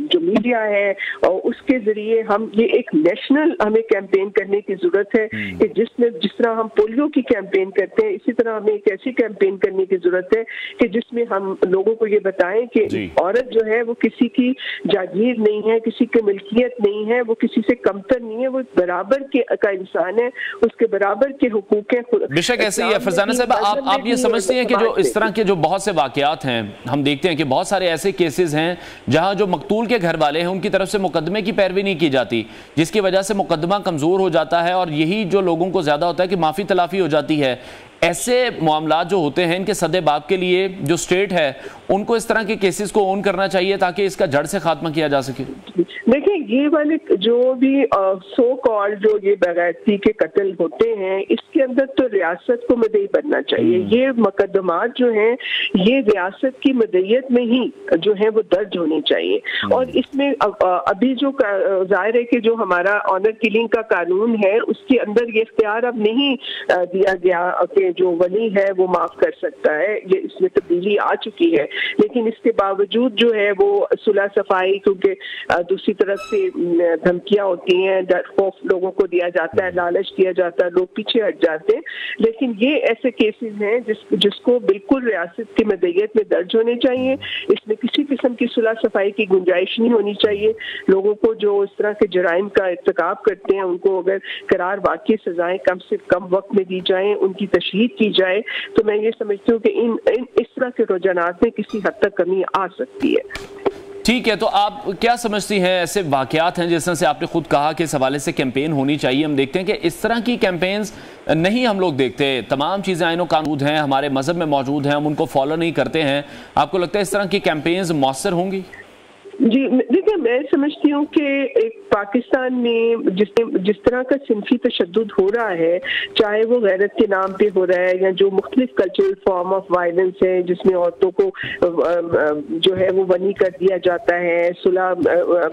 जो मीडिया है और उसके जरिए हम ये एक नेशनल हमें कैंपेन करने की जरूरत है कि जिस तरह हम पोलियो की कैंपेन करते हैं, इसी तरह हमें एक ऐसी कैंपेन करने की जरूरत है कि जिसमें हम लोगों को ये बताएं कि औरत जो है वो किसी की जागीर नहीं है, किसी की मिल्कियत नहीं है, वो किसी से कमतर नहीं है, वो बराबर का इंसान है, उसके बराबर के हुकूक हैं। बेशक ऐसे ही है। फरजाना साहब, आप ये समझते हैं कि जो इस तरह के जो बहुत से वाकयात हैं, हम देखते हैं कि बहुत सारे ऐसे केसेस हैं जहां जो मकतूल के घर वाले हैं उनकी तरफ से मुकदमे की पैरवी नहीं की जाती, जिसकी वजह से मुकदमा कमजोर हो जाता है और यही जो लोगों को ज्यादा होता है कि माफी तलाफी हो जाती है। ऐसे मामला जो होते हैं इनके सद्देबाब के लिए जो स्टेट है उनको इस तरह के केसेस को ओन करना चाहिए ताकि इसका जड़ से खात्मा किया जा सके। देखिए, ये वाले जो भी सो कॉल्ड जो ये बगैरती के कत्ल होते हैं, इसके अंदर तो रियासत को मदई बनना चाहिए। ये मुकदमात जो हैं ये रियासत की मदईयत में ही जो है वो दर्ज होने चाहिए। और इसमें अभी जो जाहिर है कि जो हमारा ऑनर किलिंग का कानून है उसके अंदर ये इख्तियार अब नहीं दिया गया कि जो वली है वो माफ कर सकता है, ये इसमें तब्दीली आ चुकी है। लेकिन इसके बावजूद जो है वो सुलह सफाई, क्योंकि दूसरी तरफ से धमकियां होती हैं, डर खौफ लोगों को दिया जाता है, लालच दिया जाता है, लोग पीछे हट जाते हैं। लेकिन ये ऐसे केसेस हैं जिसको बिल्कुल रियासत की मदईयत में दर्ज होने चाहिए। इसमें किसी किस्म की सुलह सफाई की गुंजाइश नहीं होनी चाहिए। लोगों को जो इस तरह के जराइम का इर्तिकाब करते हैं उनको अगर करार वाकई सजाएं कम से कम वक्त में दी जाएं, उनकी तशहीद की जाए, तो मैं ये समझती हूँ कि इन इस तरह के रुझानात में किसी हद तक कमी आ सकती है। ठीक है, तो आप क्या समझती हैं ऐसे वाकयात हैं जिस तरह से आपने खुद कहा कि इस हवाले से कैंपेन होनी चाहिए। हम देखते हैं कि इस तरह की कैंपेन्स नहीं हम लोग देखते। तमाम चीज़ें आईनो कानून हैं, हमारे मजहब में मौजूद हैं, हम उनको फॉलो नहीं करते हैं। आपको लगता है इस तरह की कैंपेन्स मौसर होंगी? जी देखिए, मैं समझती हूँ कि एक पाकिस्तान में जिस तरह का सिंफी तशद्दुद हो रहा है, चाहे वो गैरत के नाम पे हो रहा है या जो मुख्तलिफ कल्चरल फॉर्म ऑफ वायलेंस है जिसमें औरतों को जो है वो बनी कर दिया जाता है, सुलह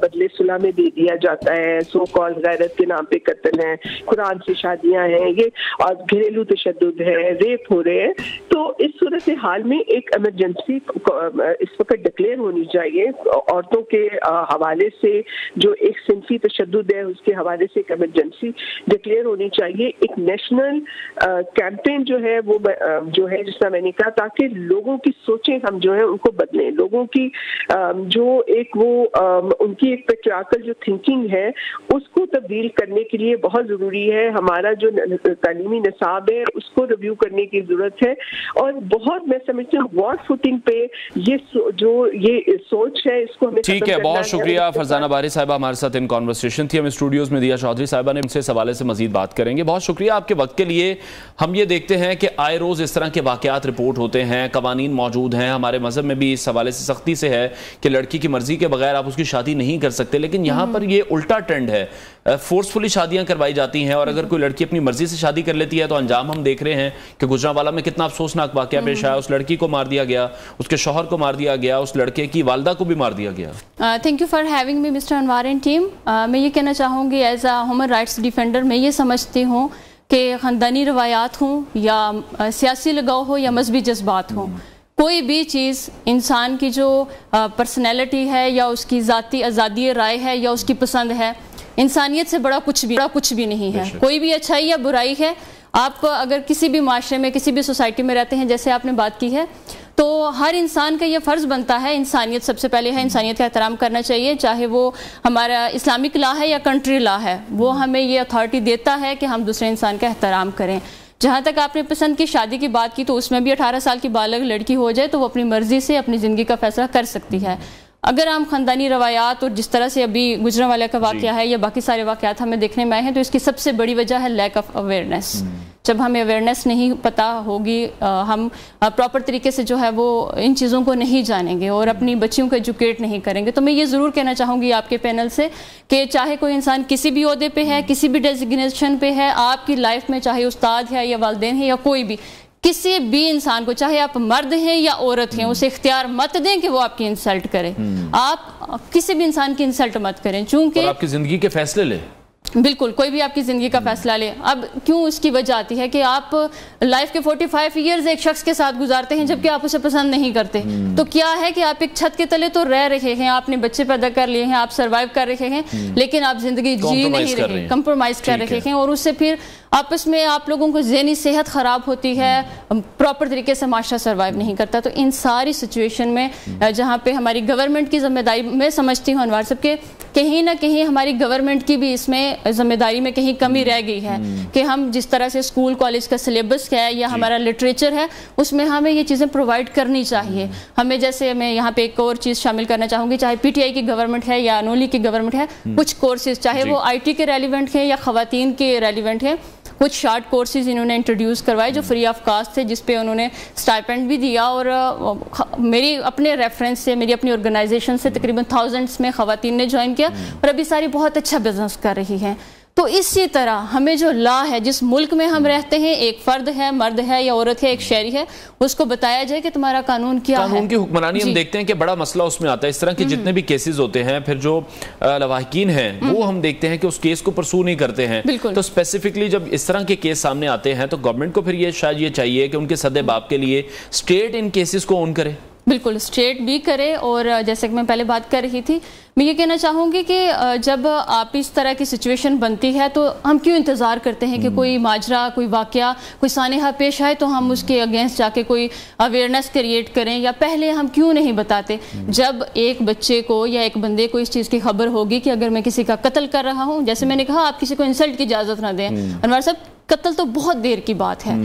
बदले सुलह में दे दिया जाता है, सो कॉल गैरत के नाम पे कत्ल है, कुरान से शादियां हैं ये, और घरेलू तशद्दुद है, रेप हो रहे हैं। तो इस सूरत हाल में एक इमरजेंसी इस वक्त डिक्लेयर होनी चाहिए। औरतों के हवाले से जो एक सिंफी तशद्दुद है उसके हवाले से एक इमरजेंसी डिक्लेयर होनी चाहिए। एक नेशनल कैंपेन जो है वो जो है जिसका मैंने कहा, ताकि लोगों की सोचें हम जो है उनको बदलें। लोगों की जो एक वो उनकी एक पेट्रियार्कल जो थिंकिंग है उसको तब्दील करने के लिए बहुत ज़रूरी है। हमारा जो तालीमी निसाब है उसको रिव्यू करने की ज़रूरत है। और बहुत मैं समझती हूँ वॉर फुटिंग पे ये जो ये सोच है इसको हमें। ठीक है, बहुत शुक्रिया फरजाना बारी साहिबा, हमारे साथ इन कॉन्वर्सेशन थी। हम स्टूडियोज में दिया चौधरी साहिबा ने इनसे इस हवाले से मजीद बात करेंगे। बहुत शुक्रिया आपके वक्त के लिए। हम ये देखते हैं कि आए रोज़ इस तरह के वाकयात रिपोर्ट होते हैं, कवानीन मौजूद हैं, हमारे मजहब में भी इस हवाले से सख्ती से है कि लड़की की मर्जी के बगैर आप उसकी शादी नहीं कर सकते। लेकिन यहाँ पर ये उल्टा ट्रेंड है, फोर्सफुली शादियां करवाई जाती हैं। और अगर कोई लड़की अपनी मर्जी से शादी कर लेती है तो अंजाम हम देख रहे हैं कि गुजरांवाला में कितना अफसोसनाक वाकया पेश आया। उस लड़की को मार दिया गया, उसके शौहर को मार दिया गया, उस लड़के की वालदा को भी मार दिया गया। Thank you for having me mister Anwar and team. मैं ये कहना चाहूँगी as a human rights defender, मैं ये समझती हूँ कि ख़ानदानी रवायात हों या सियासी लगाव हो या मजहबी जज्बात हों, कोई भी चीज़ इंसान की जो पर्सनैलिटी है या उसकी ज़ाती आज़ादी राय है या उसकी पसंद है, इंसानियत से बड़ा कुछ भी नहीं है। कोई भी अच्छाई या बुराई है, आप अगर किसी भी माशरे में किसी भी सोसाइटी में रहते हैं, जैसे आपने बात की है, तो हर इंसान का ये फ़र्ज़ बनता है, इंसानियत सबसे पहले है, इंसानियत का एहतराम करना चाहिए। चाहे वो हमारा इस्लामिक लॉ है या कंट्री लॉ है, वो हमें ये अथॉरिटी देता है कि हम दूसरे इंसान का एहतराम करें। जहाँ तक आपने पसंद की शादी की बात की, तो उसमें भी 18 साल की बालग लड़की हो जाए तो वो अपनी मर्जी से अपनी ज़िंदगी का फैसला कर सकती है। अगर हम ख़ानदानी रवायात और जिस तरह से अभी गुजरांवाला का वाक़या है या बाकी सारे वाक़यात हमें देखने में आए हैं, तो इसकी सबसे बड़ी वजह है लैक ऑफ अवेयरनेस। जब हमें अवेयरनेस नहीं पता होगी, हम प्रॉपर तरीके से जो है वो इन चीज़ों को नहीं जानेंगे और अपनी बच्चियों को एजुकेट नहीं करेंगे। तो मैं ये ज़रूर कहना चाहूँगी आपके पैनल से कि चाहे कोई इंसान किसी भी ओहदे पे है, किसी भी डेजिग्नेशन पे है, आपकी लाइफ में चाहे उस्ताद है या वालिदैन है या कोई भी, किसी भी इंसान को, चाहे आप मर्द हैं या औरत हैं, उसे इख्तियार मत दें कि वो आपकी इंसल्ट करे। आप किसी भी इंसान की इंसल्ट मत करें, चूंकि आपकी जिंदगी के फैसले ले। बिल्कुल, कोई भी आपकी ज़िंदगी का फैसला ले। अब क्यों उसकी वजह आती है कि आप लाइफ के 45 ईयर्स एक शख्स के साथ गुजारते हैं जबकि आप उसे पसंद नहीं करते। तो क्या है कि आप एक छत के तले तो रह रहे हैं, आपने बच्चे पैदा कर लिए हैं, आप सर्वाइव कर रहे हैं, लेकिन आप जिंदगी जी नहीं रहे, कंप्रोमाइज कर रहे हैं, और उससे फिर आपस में आप लोगों को ज़हनी सेहत ख़राब होती है, प्रॉपर तरीके से माशरा सर्वाइव नहीं करता। तो इन सारी सिचुएशन में जहाँ पे हमारी गवर्नमेंट की जिम्मेदारी, मैं समझती हूँ अनवर साहब के कहीं ना कहीं हमारी गवर्नमेंट की भी इसमें जिम्मेदारी में कहीं कमी रह गई है कि हम जिस तरह से स्कूल कॉलेज का सिलेबस है या हमारा लिटरेचर है उसमें हमें ये चीज़ें प्रोवाइड करनी चाहिए। हमें, जैसे मैं यहाँ पे एक और चीज़ शामिल करना चाहूँगी, चाहे PTI की गवर्नमेंट है या अनोली की गवर्नमेंट है, कुछ कोर्सेज चाहे वो IT के रेलिवेंट हैं या ख़वातीन के रेलिवेंट हैं, कुछ शार्ट कोर्सेज इन्होंने इंट्रोड्यूस करवाए जो फ्री ऑफ कास्ट थे, जिस पे उन्होंने स्टाइपेंड भी दिया। और मेरी अपने रेफरेंस से, मेरी अपनी ऑर्गेनाइजेशन से तकरीबन थाउजेंड्स में ख़वातीन ने ज्वाइन किया और अभी सारी बहुत अच्छा बिजनेस कर रही हैं। तो इसी तरह हमें जो लॉ है, जिस मुल्क में हम रहते हैं, एक फर्द है, मर्द है या औरत है, एक शहरी है, उसको बताया जाए कि तुम्हारा कानून क्या है। कानून की हुक्मरानी हम देखते हैं कि बड़ा मसला उसमें आता है। इस तरह के जितने भी केसेस होते हैं, फिर जो लवाहिकीन हैं वो हम देखते हैं कि उस केस को परसू नहीं करते हैं। तो स्पेसिफिकली जब इस तरह के केस सामने आते हैं तो गवर्नमेंट को फिर ये शायद ये चाहिए कि उनके सदे बाप के लिए स्टेट इन केसेस को ओन करे। बिल्कुल, स्टेट भी करे। और जैसे कि मैं पहले बात कर रही थी, मैं ये कहना चाहूँगी कि जब आप इस तरह की सिचुएशन बनती है तो हम क्यों इंतज़ार करते हैं कि कोई माजरा, कोई वाक़या, कोई सानेहा पेश आए तो हम उसके अगेंस्ट जाके कोई अवेयरनेस क्रिएट करें, या पहले हम क्यों नहीं बताते। जब एक बच्चे को या एक बंदे को इस चीज़ की खबर होगी कि अगर मैं किसी का कत्ल कर रहा हूँ, जैसे मैंने कहा आप किसी को इंसल्ट की इजाज़त ना दें, अनवर साहब कत्ल तो बहुत देर की बात है।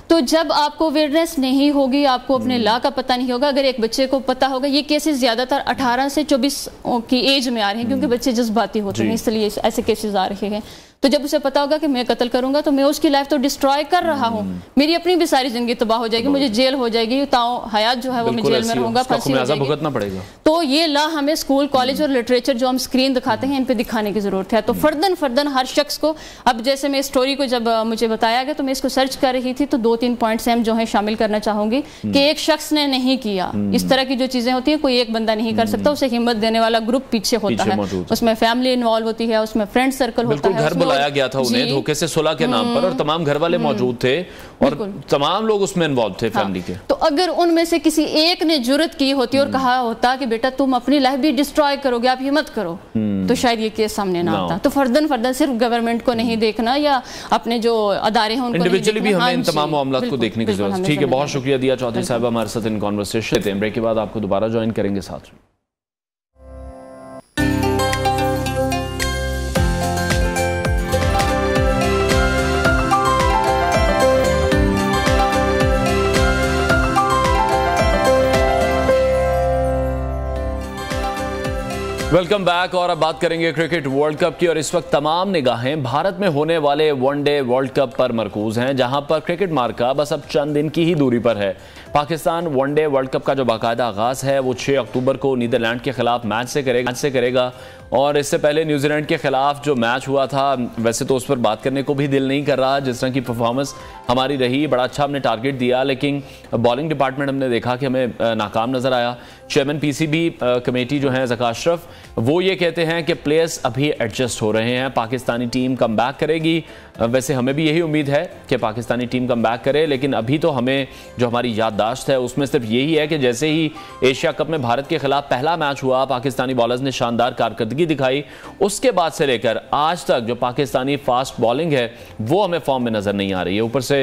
तो जब आपको अवेयरनेस नहीं होगी, आपको अपने लॉ का पता नहीं होगा, अगर एक बच्चे को पता होगा, ये केसेस ज्यादातर 18 से 24 की एज में आ रहे हैं क्योंकि बच्चे जज्बाती होते हैं, इसलिए ऐसे केसेस आ रहे हैं। तो जब उसे पता होगा कि मैं कत्ल करूंगा तो मैं उसकी लाइफ तो डिस्ट्रॉय कर रहा हूँ, मेरी अपनी भी सारी जिंदगी तबाह हो जाएगी, मुझे जेल हो जाएगी, ताऊ हयात जो है वो मैं जेल में रहूंगा, फांसी हो जाएगी, भुगतना पड़ेगा। तो ये लॉ हमें स्कूल, कॉलेज और लिटरेचर जो हम स्क्रीन दिखाते हैं इन पे दिखाने की जरूरत है। तो फर्दन हर शख्स को, अब जैसे मैं स्टोरी को जब मुझे बताया गया तो मैं इसको सर्च कर रही थी, तो 2-3 पॉइंट्स हम जो है शामिल करना चाहूंगी कि एक शख्स ने नहीं किया, इस तरह की जो चीजें होती है कोई एक बंदा नहीं कर सकता, उसे हिम्मत देने वाला ग्रुप पीछे होता है, उसमें फैमिली इन्वॉल्व होती है, उसमें फ्रेंड सर्कल होता है, घर बुलाया गया था उन्हें धोखे से सुलह के नाम पर और तमाम घर वाले मौजूद थे और तमाम लोग उसमें इन्वॉल्व थे फैमिली के। तो अगर उनमें से किसी एक ने जुर्रत की होती और कहा होता कि बेटा तुम अपनी लाइफ भी डिस्ट्रॉय करोगे, आप हिम्मत करो, तो शायद ये केस सामने ना आता। तो फर्दन सिर्फ गवर्नमेंट को नहीं देखना या अपने जो अदारे हैं उनको इंडिविजुअली भी हमें इन तमाम मामलों को देखने की जरूरत है। ठीक है, बहुत शुक्रिया दिया चौधरी साहब हमारे साथ इन कॉन्वर्सेशन। ब्रेक के बाद आपको दोबारा ज्वाइन करेंगे साथ में। Welcome back. और अब बात करेंगे क्रिकेट वर्ल्ड कप की, और इस वक्त तमाम निगाहें भारत में होने वाले वनडे वर्ल्ड कप पर मरकूज हैं, जहां पर क्रिकेट मार्का बस अब चंद दिन की ही दूरी पर है। पाकिस्तान वनडे वर्ल्ड कप का जो बाकायदा आगाज़ है वो 6 अक्टूबर को नीदरलैंड के खिलाफ मैच से करेगा। और इससे पहले न्यूजीलैंड के खिलाफ जो मैच हुआ था, वैसे तो उस पर बात करने को भी दिल नहीं कर रहा, जिस तरह की परफॉर्मेंस हमारी रही, बड़ा अच्छा हमने टारगेट दिया, लेकिन बॉलिंग डिपार्टमेंट हमने देखा कि हमें नाकाम नजर आया। चेयरमैन पीसीबी कमेटी जो है ज़का अशरफ, वो ये कहते हैं कि प्लेयर्स अभी एडजस्ट हो रहे हैं, पाकिस्तानी टीम कम बैक करेगी। वैसे हमें भी यही उम्मीद है कि पाकिस्तानी टीम कम बैक करे, लेकिन अभी तो हमें जो हमारी याददाश्त है उसमें सिर्फ यही है कि जैसे ही एशिया कप में भारत के खिलाफ पहला मैच हुआ, पाकिस्तानी बॉलर्स ने शानदार कारकर्दगी दिखाई, उसके बाद से लेकर आज तक जो पाकिस्तानी फास्ट बॉलिंग है वो हमें फॉर्म में नजर नहीं आ रही है। ऊपर से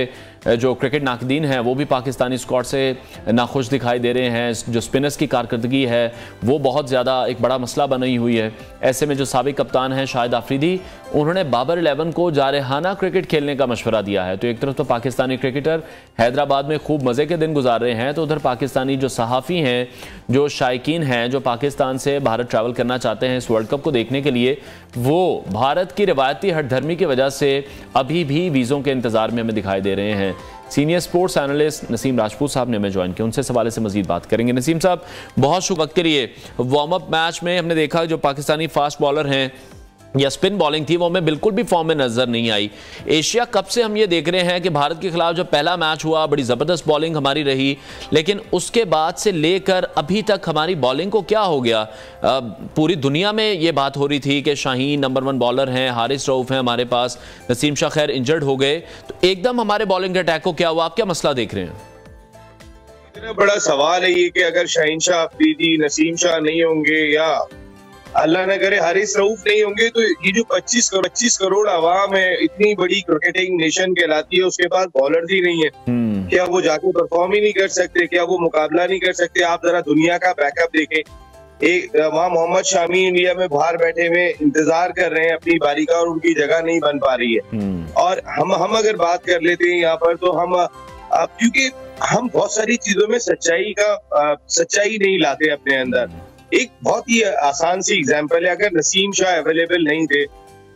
जो क्रिकेट नाकदीन हैं वो भी पाकिस्तानी स्क्वाड से नाखुश दिखाई दे रहे हैं। जो स्पिनर्स की कारकर्दगी है वो बहुत ज़्यादा एक बड़ा मसला बनी हुई है। ऐसे में जो साबिक कप्तान हैं शाहिद आफरीदी, उन्होंने बाबर 11 को जारहाना क्रिकेट खेलने का मशवरा दिया है। तो एक तरफ तो पाकिस्तानी क्रिकेटर हैदराबाद में खूब मज़े के दिन गुजार रहे हैं, तो उधर पाकिस्तानी जो सहाफ़ी हैं, जो शायकीन हैं, जो पाकिस्तान से भारत ट्रैवल करना चाहते हैं इस वर्ल्ड कप को देखने के लिए, वो भारत की रिवायती हठधर्मी की वजह से अभी भी वीज़ों के इंतज़ार में हमें दिखाई दे रहे हैं। Senior sports analyst Naseem Rajput साहब ने हमें ज्वाइन किया, उनसे इस हवाले से मजीद बात करेंगे। नसीम साहब, बहुत शुक्र वक्त के लिए। वार्म अप मैच में हमने देखा जो पाकिस्तानी फास्ट बॉलर हैं या स्पिन बॉलिंग थी वो हमें बिल्कुल भी फॉर्म में नजर नहीं आई। एशिया कप से हम ये देख रहे हैं कि भारत के खिलाफ जब पहला मैच हुआ बड़ी ज़बरदस्त बॉलिंग हमारी रही, लेकिन उसके बाद से लेकर अभी तक हमारी बॉलिंग को क्या हो गया? पूरी दुनिया में ये बात हो रही थी कि शाहीन नंबर 1 बॉलर हैं, हारिस रऊफ हैं हमारे पास, नसीम शाह खैर इंजर्ड हो गए, तो एकदम हमारे बॉलिंग अटैक को क्या हुआ? आप क्या मसला देख रहे हैं? इतना बड़ा सवाल है ये कि अगर शाहीन शाह अफरीदी, नसीम शाह नहीं होंगे या अल्लाह न करे हारिस रऊफ नहीं होंगे, तो ये जो 25 करोड़ आवाम है, इतनी बड़ी क्रिकेटिंग नेशन कहलाती है, उसके पास बॉलर ही नहीं है, क्या वो जाके परफॉर्म ही नहीं कर सकते? क्या वो मुकाबला नहीं कर सकते? आप जरा दुनिया का बैकअप देखें, एक वहाँ मोहम्मद शामी इंडिया में बाहर बैठे हुए इंतजार कर रहे हैं अपनी बारी का, और उनकी जगह नहीं बन पा रही है। और हम अगर बात कर लेते हैं यहाँ पर, तो हम क्योंकि हम बहुत सारी चीजों में सच्चाई नहीं लाते अपने अंदर। एक बहुत ही आसान सी एग्जांपल है, अगर नसीम शाह अवेलेबल नहीं थे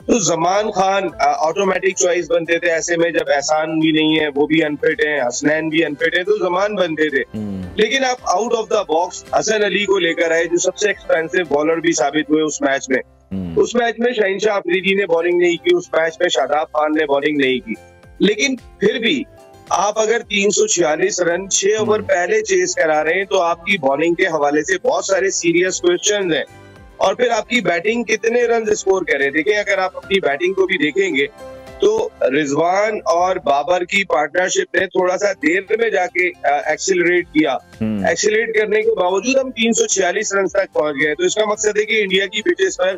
तो जमान खान ऑटोमेटिक चॉइस बनते थे। ऐसे में जब एहसान भी नहीं है, वो भी अनफिट है, हसनैन भी अनफिट है, तो जमान बनते थे। लेकिन आप out of the box Hasan Ali को लेकर आए, जो सबसे एक्सपेंसिव बॉलर भी साबित हुए उस मैच में। उस मैच में शहीनशाह अफरीदी ने बॉलिंग नहीं की, उस मैच में शादाब खान ने बॉलिंग नहीं की, लेकिन फिर भी आप अगर 346 रन 6 ओवर पहले चेस करा रहे हैं तो आपकी बॉलिंग के हवाले से बहुत सारे सीरियस क्वेश्चंस हैं। और फिर आपकी बैटिंग कितने रन स्कोर करे, देखिए अगर आप अपनी बैटिंग को भी देखेंगे तो रिजवान और बाबर की पार्टनरशिप ने थोड़ा सा देर में जाके एक्सीलरेट किया। एक्सीलरेट करने के बावजूद हम 346 रन तक पहुंच गए। तो इसका मकसद है कि इंडिया की पिचेस पर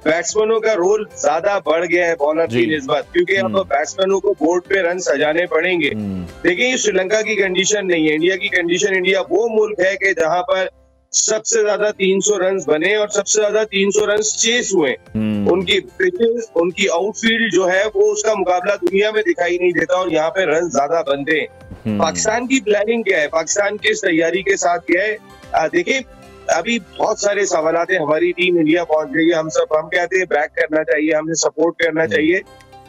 बैट्समैनों का रोल ज्यादा बढ़ गया है बॉलर की निस्बत, क्योंकि अब बैट्समैनों को बोर्ड पे रन सजाने पड़ेंगे। देखिए ये श्रीलंका की कंडीशन नहीं है, इंडिया की कंडीशन। इंडिया वो मुल्क है कि जहां पर सबसे ज्यादा 300 रन बने और सबसे ज्यादा 300 रन चेस हुए। उनकी पिचेस, उनकी आउटफील्ड जो है वो उसका मुकाबला दुनिया में दिखाई नहीं देता और यहाँ पे रन ज्यादा बनते हैं। पाकिस्तान की प्लानिंग क्या है, पाकिस्तान किस तैयारी के साथ क्या है? देखिए अभी बहुत सारे सवालात हैं। हमारी टीम इंडिया पहुंच गई है, हम कहते हैं बैक करना चाहिए, हमें सपोर्ट करना चाहिए,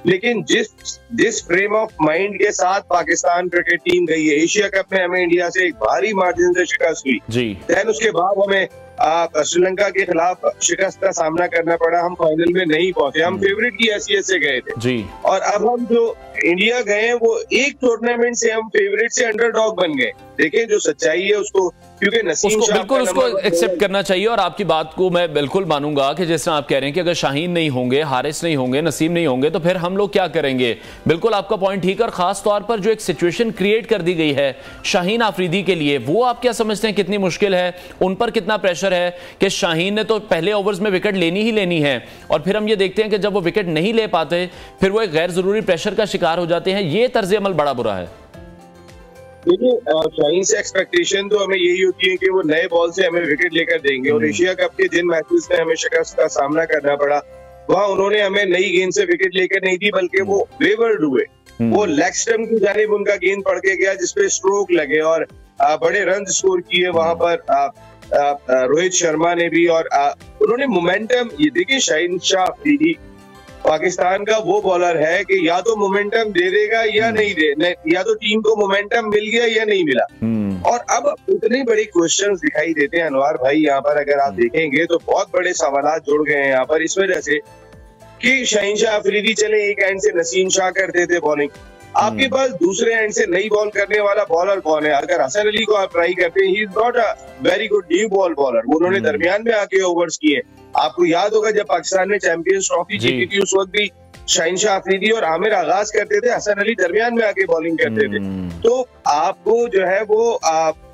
लेकिन जिस फ्रेम ऑफ माइंड के साथ पाकिस्तान क्रिकेट टीम गई है, एशिया कप में हमें इंडिया से एक भारी मार्जिन से शिकस्त हुई, देन उसके बाद हमें श्रीलंका के खिलाफ शिकस्त का सामना करना पड़ा, हम फाइनल में नहीं पहुंचे, हम फेवरेट की हैसियत से गए थे। और अब हम जो इंडिया गए वो एक टूर्नामेंट से हम फेवरेट से अंडरडॉग बन गए। देखिए जो सच्चाई है उसको, क्योंकि नसीम शाह बिल्कुल उसको एक्सेप्ट करना चाहिए। और आपकी बात को मैं बिल्कुल मानूंगा कि जिस तरह आप कह रहे हैं कि अगर शाहीन नहीं होंगे, हारिस नहीं होंगे, नसीम नहीं होंगे, तो फिर हम लोग क्या करेंगे। बिल्कुल आपका पॉइंट ठीक है। और खास तौर पर जो एक सिचुएशन क्रिएट कर दी गई है शाहीन आफरीदी के लिए, वो आप क्या समझते हैं कितनी मुश्किल है, उन पर कितना प्रेशर है कि शाहीन ने तो पहले ओवर्स में विकेट लेनी ही लेनी है, और फिर हम ये देखते हैं कि जब वो विकेट नहीं ले पाते फिर वो एक गैर जरूरी प्रेशर का शिकार हो जाते हैं। ये तर्ज अमल बड़ा बुरा है। देखिए शाहीन से एक्सपेक्टेशन तो हमें यही होती है कि वो नए बॉल से हमें विकेट लेकर देंगे, और एशिया कप के जिन मैचेस में हमें शिकस्त का सामना करना पड़ा वहां उन्होंने हमें नई गेंद से विकेट लेकर नहीं दी, बल्कि वो वेवर्ड हुए, वो लेग स्टंप की जानिब उनका गेंद पड़ के गया जिसपे स्ट्रोक लगे और बड़े रन स्कोर किए वहां पर रोहित शर्मा ने भी। और उन्होंने मोमेंटम, ये देखिए शहीनशाह अफरीदी पाकिस्तान का वो बॉलर है कि या तो मोमेंटम दे देगा या नहीं दे, या तो टीम को मोमेंटम मिल गया या नहीं मिला। और अब इतने बड़े क्वेश्चंस दिखाई देते हैं अनवर भाई, यहाँ पर अगर आप देखेंगे तो बहुत बड़े सवालात जुड़ गए हैं यहाँ पर, इस वजह से कि शहीनशाह अफरीदी चले एक एंड से नसीम शाह करते थे बॉलिंग, आपके पास दूसरे एंड से नई बॉल करने वाला बॉलर कौन है? अगर हसन अली को आप ट्राई करते हैं, he is not a very good new ball bowler, उन्होंने दरमियान में आके ओवर्स किए। आपको याद होगा जब पाकिस्तान ने चैंपियंस ट्रॉफी जीती थी उस वक्त भी शहीनशाह अफरीदी और आमिर आगाज करते थे, हसन अली दरमियान में आके बॉलिंग करते थे। तो आपको जो है वो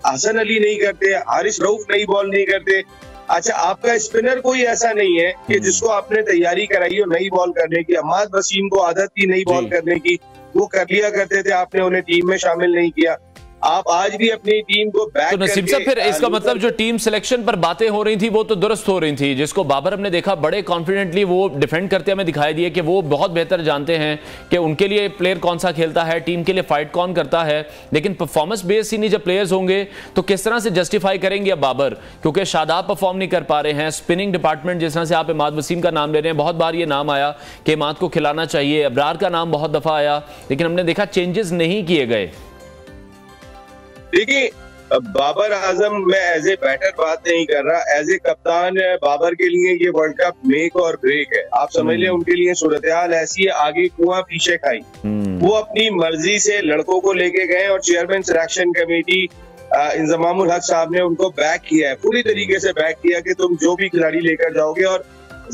हसन अली नहीं करते, हारिस रऊफ नई बॉल नहीं करते। अच्छा आपका स्पिनर कोई ऐसा नहीं है कि जिसको आपने तैयारी कराई हो नई बॉल करने की। अम्माद वसीम को आदत थी नई बॉल करने की, वो कर लिया करते थे, आपने उन्हें टीम में शामिल नहीं किया। आप आज भी अपनी टीम को बैक तो नसीब साहब फिर इसका मतलब जो टीम सिलेक्शन पर बातें हो रही थी वो तो दुरुस्त हो रही थी, जिसको बाबर हमने देखा बड़े कॉन्फिडेंटली वो डिफेंड करते हमें दिखाई दिए कि वो बहुत बेहतर जानते हैं कि उनके लिए प्लेयर कौन सा खेलता है, टीम के लिए फाइट कौन करता है। लेकिन परफॉर्मेंस बेस्ड ही नहीं जब प्लेयर्स होंगे तो किस तरह से जस्टिफाई करेंगे अब बाबर, क्योंकि शादाब परफॉर्म नहीं कर पा रहे हैं। स्पिनिंग डिपार्टमेंट जिस तरह से आप इमाद वसीम का नाम ले रहे हैं, बहुत बार ये नाम आया कि इमाद को खिलाना चाहिए, अबरार का नाम बहुत दफा आया, लेकिन हमने देखा चेंजेस नहीं किए गए। देखिए बाबर आजम, मैं एज ए बैटर बात नहीं कर रहा, एज ए कप्तान बाबर के लिए ये वर्ल्ड कप मेक और ब्रेक है। आप समझ लें उनके लिए सूरत हाल ऐसी है, आगे कुआं पीछे खाई। वो अपनी मर्जी से लड़कों को लेके गए और चेयरमैन सिलेक्शन कमेटी इंजमामुल हक साहब ने उनको बैक किया है, पूरी तरीके से बैक किया कि तुम जो भी खिलाड़ी लेकर जाओगे, और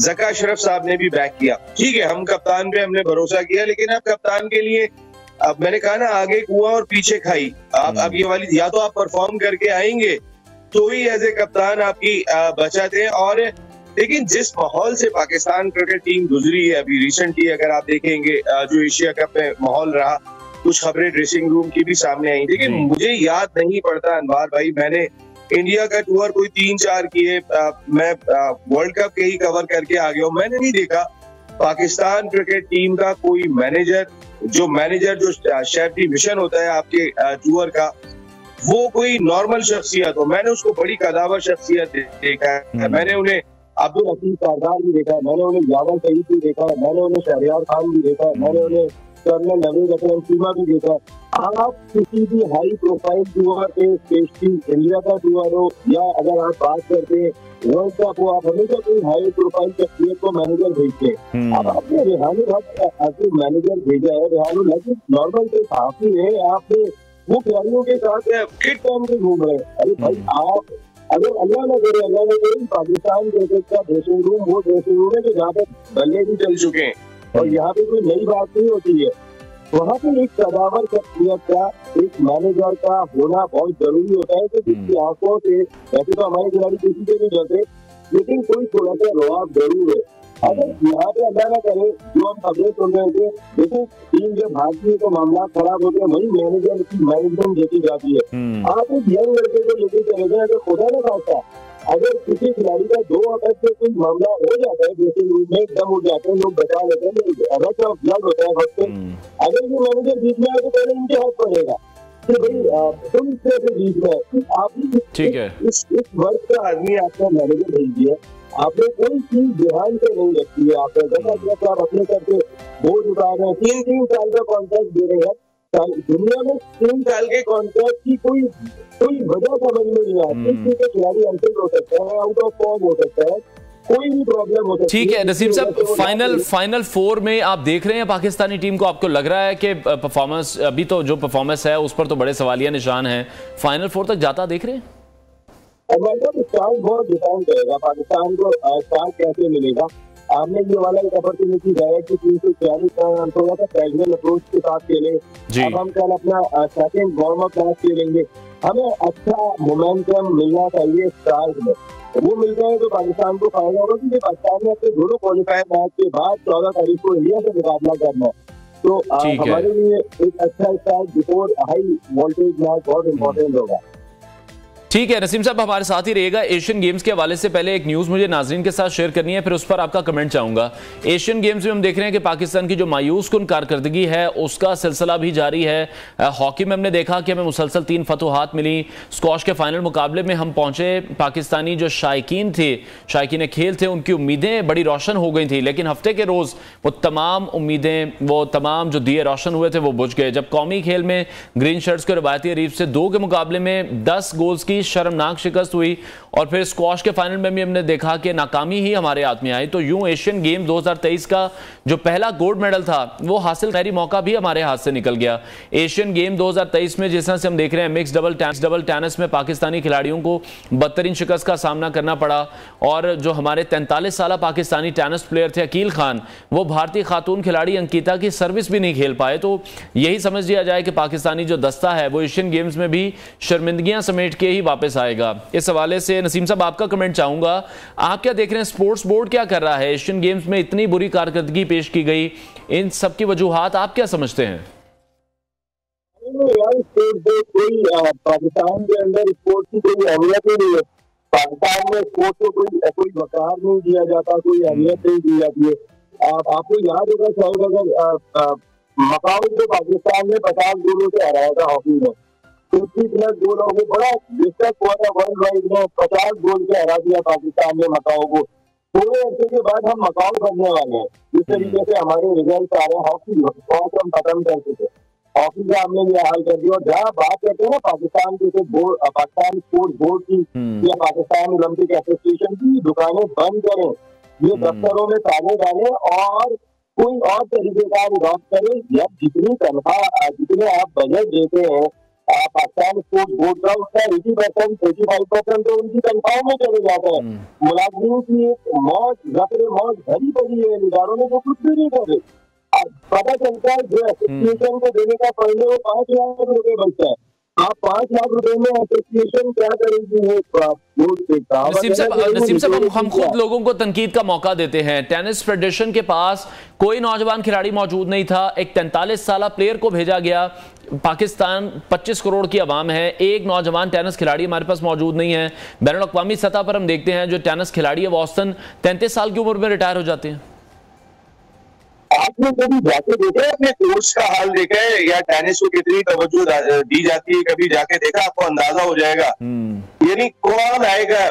जका अशरफ साहब ने भी बैक किया। ठीक है, हम कप्तान पे हमने भरोसा किया, लेकिन अब कप्तान के लिए अब मैंने कहा ना आगे कुआं और पीछे खाई। आप अब ये वाली, या तो आप परफॉर्म करके आएंगे तो ही एज ए कप्तान आपकी बचत है। और लेकिन जिस माहौल से पाकिस्तान क्रिकेट टीम गुजरी है अभी रिसेंटली, अगर आप देखेंगे जो एशिया कप में माहौल रहा, कुछ खबरें ड्रेसिंग रूम की भी सामने आई। लेकिन मुझे याद नहीं पड़ता अनवर भाई, मैंने इंडिया का टूर कोई 3-4 किए, मैं वर्ल्ड कप के ही कवर करके आ गया हूँ, मैंने नहीं देखा पाकिस्तान क्रिकेट टीम का कोई मैनेजर जो शेफी मिशन होता है आपके टूर का, वो कोई नॉर्मल शख्सियत हो। मैंने उसको बड़ी कदावर शख्सियत देखा है, मैंने उन्हें अब्दुल हकीम सरदार भी देखा है, मैंने उन्हें जावेद सईद भी देखा है, मैंने उन्हें शहरयार खान भी देखा है, मैंने उन्हें कर्नल नवीद अकरम चीमा भी देखा है। आप किसी भी हाई प्रोफाइल टूर पे, स्पेशली इंडिया का टूर हो या अगर आप बात करते हैं वर्ल्ड कप हो, आप हमेशा कोई हाई प्रोफाइल शख्सियत को मैनेजर भेजते हैं। अब आपने रेहानी हक मैनेजर भेजा है, रेहानी हक नॉर्मल से काफी है, आपने वो खिलाड़ियों के साथ किट टाइम पे घूम रहे हैं। अरे भाई आप अगर अल्लाह न करे पाकिस्तान क्रिकेट का ड्रेसिंग रूम वो ड्रेसिंग रूम है कि जहाँ पे बल्ले भी चल चुके हैं और यहाँ पे कोई नई बात नहीं होती है। वहाँ पे एक कदावर शख्सियत का, एक मैनेजर का होना बहुत जरूरी होता है कि जिसकी आंखों से, वैसे तो हमारे खिलाड़ी किसी से नहीं डरते, लेकिन कोई थोड़ा सा रवाब जरूर है। अगर यहाँ पे अल्लाह न करे जो हम खबरें सुन रहे थे, देखो टीम जब भागती है तो मामला खराब होते हैं, वही मैनेजर की मैनेजमेंट देखी जाती है। आप एक यंग लड़के को लेके चले गए, अगर खुदा न खास्ता अगर किसी खिलाड़ी का 2 अगस्त से कोई मामला हो जाता है, जैसे में एकदम उठ जाते हैं, लोग बचा लेते हैं, अगस्त ऑफ ब्लड होता है वक्त, अगर ये मैनेजर बीच में आए तो पहले इनके हाथ पड़ेगा कि भाई तुम इस तरह से बीच में आप ठीक है, इस वर्ष का आदमी आपका मैनेजर भेज दिया, आपने कोई चीज ध्यान से नहीं रखी है, आपने जैसा आप अपने करके बोझ उठा रहे हैं, 3 साल का कॉन्ट्रैक्ट दे रहे हैं। दुनिया में 3 साल के कॉन्ट्रैक्ट की कोई वजह समझ में नहीं आती। खिलाड़ी अनफिट हो सकता है, आउट ऑफ फॉर्म हो सकता है, कोई भी प्रॉब्लम हो सकती है। ठीक है नसीम साहब, फाइनल 4 में आप देख रहे हैं पाकिस्तानी टीम को, आपको लग रहा है कि परफॉर्मेंस, अभी तो जो परफॉर्मेंस है उस पर तो बड़े सवालिया निशान हैं, फाइनल 4 तक जाता देख रहे हैं? स्टार्ट बहुत डिपेंड करेगा, पाकिस्तान को स्टार्ट कैसे मिलेगा। आपने ये वाला एक अपॉर्चुनिटी है कि 340 रन थोड़ा सा कैजुअल अप्रोच के साथ खेले। अब हम कल अपना सेकंड वार्म अप मैच खेलेंगे, हमें अच्छा मोमेंटम मिलना चाहिए स्टार्ट में, वो मिल जाए तो पाकिस्तान को फायदा होगा, क्योंकि पाकिस्तान ने अपने दोनों क्वालिफायर मैच के बाद 14 तारीख को इंडिया से मुकाबला करना है, तो हमारे लिए एक अच्छा start before high voltage match बहुत इंपॉर्टेंट होगा। ठीक है नसीम साहब, हमारे साथ ही रहेगा। एशियन गेम्स के हवाले से पहले एक न्यूज़ मुझे नाजरीन के साथ शेयर करनी है, फिर उस पर आपका कमेंट चाहूंगा। एशियन गेम्स में हम देख रहे हैं कि पाकिस्तान की जो मायूस कुन कारकर्दगी है उसका सिलसिला भी जारी है। हॉकी में हमने देखा कि हमें मुसलसल 3 फतुहात मिली। स्क्वॉश के फाइनल मुकाबले में हम पहुंचे, पाकिस्तानी जो शायकीन थे, शायकीन खेल थे, उनकी उम्मीदें बड़ी रोशन हो गई थी, लेकिन हफ्ते के रोज़ वो तमाम उम्मीदें, वो तमाम जो दिए रोशन हुए थे वो बुझ गए, जब कौमी खेल में ग्रीन शर्ट्स को रवायती हरीफ से 2 के मुकाबले में 10 गोल्स की शर्मनाक शिकस्त हुई। और फिर स्क्वॉश के फाइनल में भी हमने देखा कि नाकामी ही हमारे हाथ में आई। तो यूं एशियन गेम 2023 का जो पहला गोल्ड मेडल था वो हासिल करने मौका भी हमारे हाथ से निकल गया। एशियन गेम 2023 में जिस तरह से हम देख रहे हैं, मिक्स डबल टेनिस में पाकिस्तानी खिलाड़ियों को बदतरीन शिकस्त का सामना करना पड़ा, और जो हमारे 43 साल पाकिस्तानी टेनिस प्लेयर थे अकील खान, वो भारतीय खातून खिलाड़ी अंकिता की सर्विस भी नहीं खेल पाए। तो यही समझ लिया जाए कि पाकिस्तानी जो दस्ता है वो एशियन गेम्स में भी शर्मिंदगियां समेट के ही वापस आएगा। इस हवाले से नसीम साहब आपका कमेंट चाहूंगा, आप क्या देख रहे हैं, स्पोर्ट्स बोर्ड क्या कर रहा है? एशियन गेम्स में इतनी बुरी कारकर्दगी पेश की गई, इन सब की वजूहात आप क्या समझते हैं? पाकिस्तान के अंदर स्पोर्ट्स की कोई अहमियत ही नहीं है। पाकिस्तान में स्पोर्ट्स को कोई वकार नहीं दिया जाता, कोई अहमियत नहीं दी जाती है। आपको याद होगा शायद अगर मकाऊ को पाकिस्तान ने 50 गोलों से हराया था हॉकी में, 50+ गोलों को बड़ा डिस्टर्ब हुआ था वर्ल्ड वाइड में, 50 गोल से हरा दिया पाकिस्तान ने मकाऊ को। थोड़े अर्से के बाद हम मकाऊ करने वाले हैं, जिस तरीके से हमारे रिजल्ट आ रहे हैं। हॉकी हम खत्म कर चुके, हॉकी का हमने ये हाल कर दिया। और जहाँ बात करते हैं ना पाकिस्तान के बोर्ड, पाकिस्तान स्पोर्ट्स बोर्ड की या पाकिस्तान ओलंपिक एसोसिएशन की, दुकानें बंद करें, ये दफ्तरों में ताले डालें और कोई और तरीके का अडॉप्ट करें। जब जितनी तनख्वाह, जितने आप बजट देते हैं पाकिस्तान स्पोर्ट्स बोर्ड का, उसका 80% 85% तो उनकी तनख्वाहों में चले जाता है। मुलाजिमों की मौज, जफर मौज भरी पड़ी है, इदारों में तो कुछ भी नहीं कर रहे। पता चलता है जो एसोसिएशन को देने का पहले वो 5 लाख रुपए बचता है, आप 5 लाख रुपए में एसोसिएशन क्या करेगी? नसीम साहब, हम खुद लोगों को तनकीद का मौका देते हैं। टेनिस फेडरेशन के पास कोई नौजवान खिलाड़ी मौजूद नहीं था, एक 43 साल प्लेयर को भेजा गया। पाकिस्तान 25 करोड़ की आवाम है, एक नौजवान टेनिस खिलाड़ी हमारे पास मौजूद नहीं है। बैनुल अक़वामी सतह पर हम देखते हैं जो टेनिस खिलाड़ी है वो औसतन 33 साल की उम्र में रिटायर हो जाते हैं। आपने कभी जाके देखा है, अपने कोर्स का हाल देखा है, या टेनिस को कितनी तवज्जो दी जाती है, कभी जाके देखा? आपको अंदाजा हो जाएगा। यानी कौन आएगा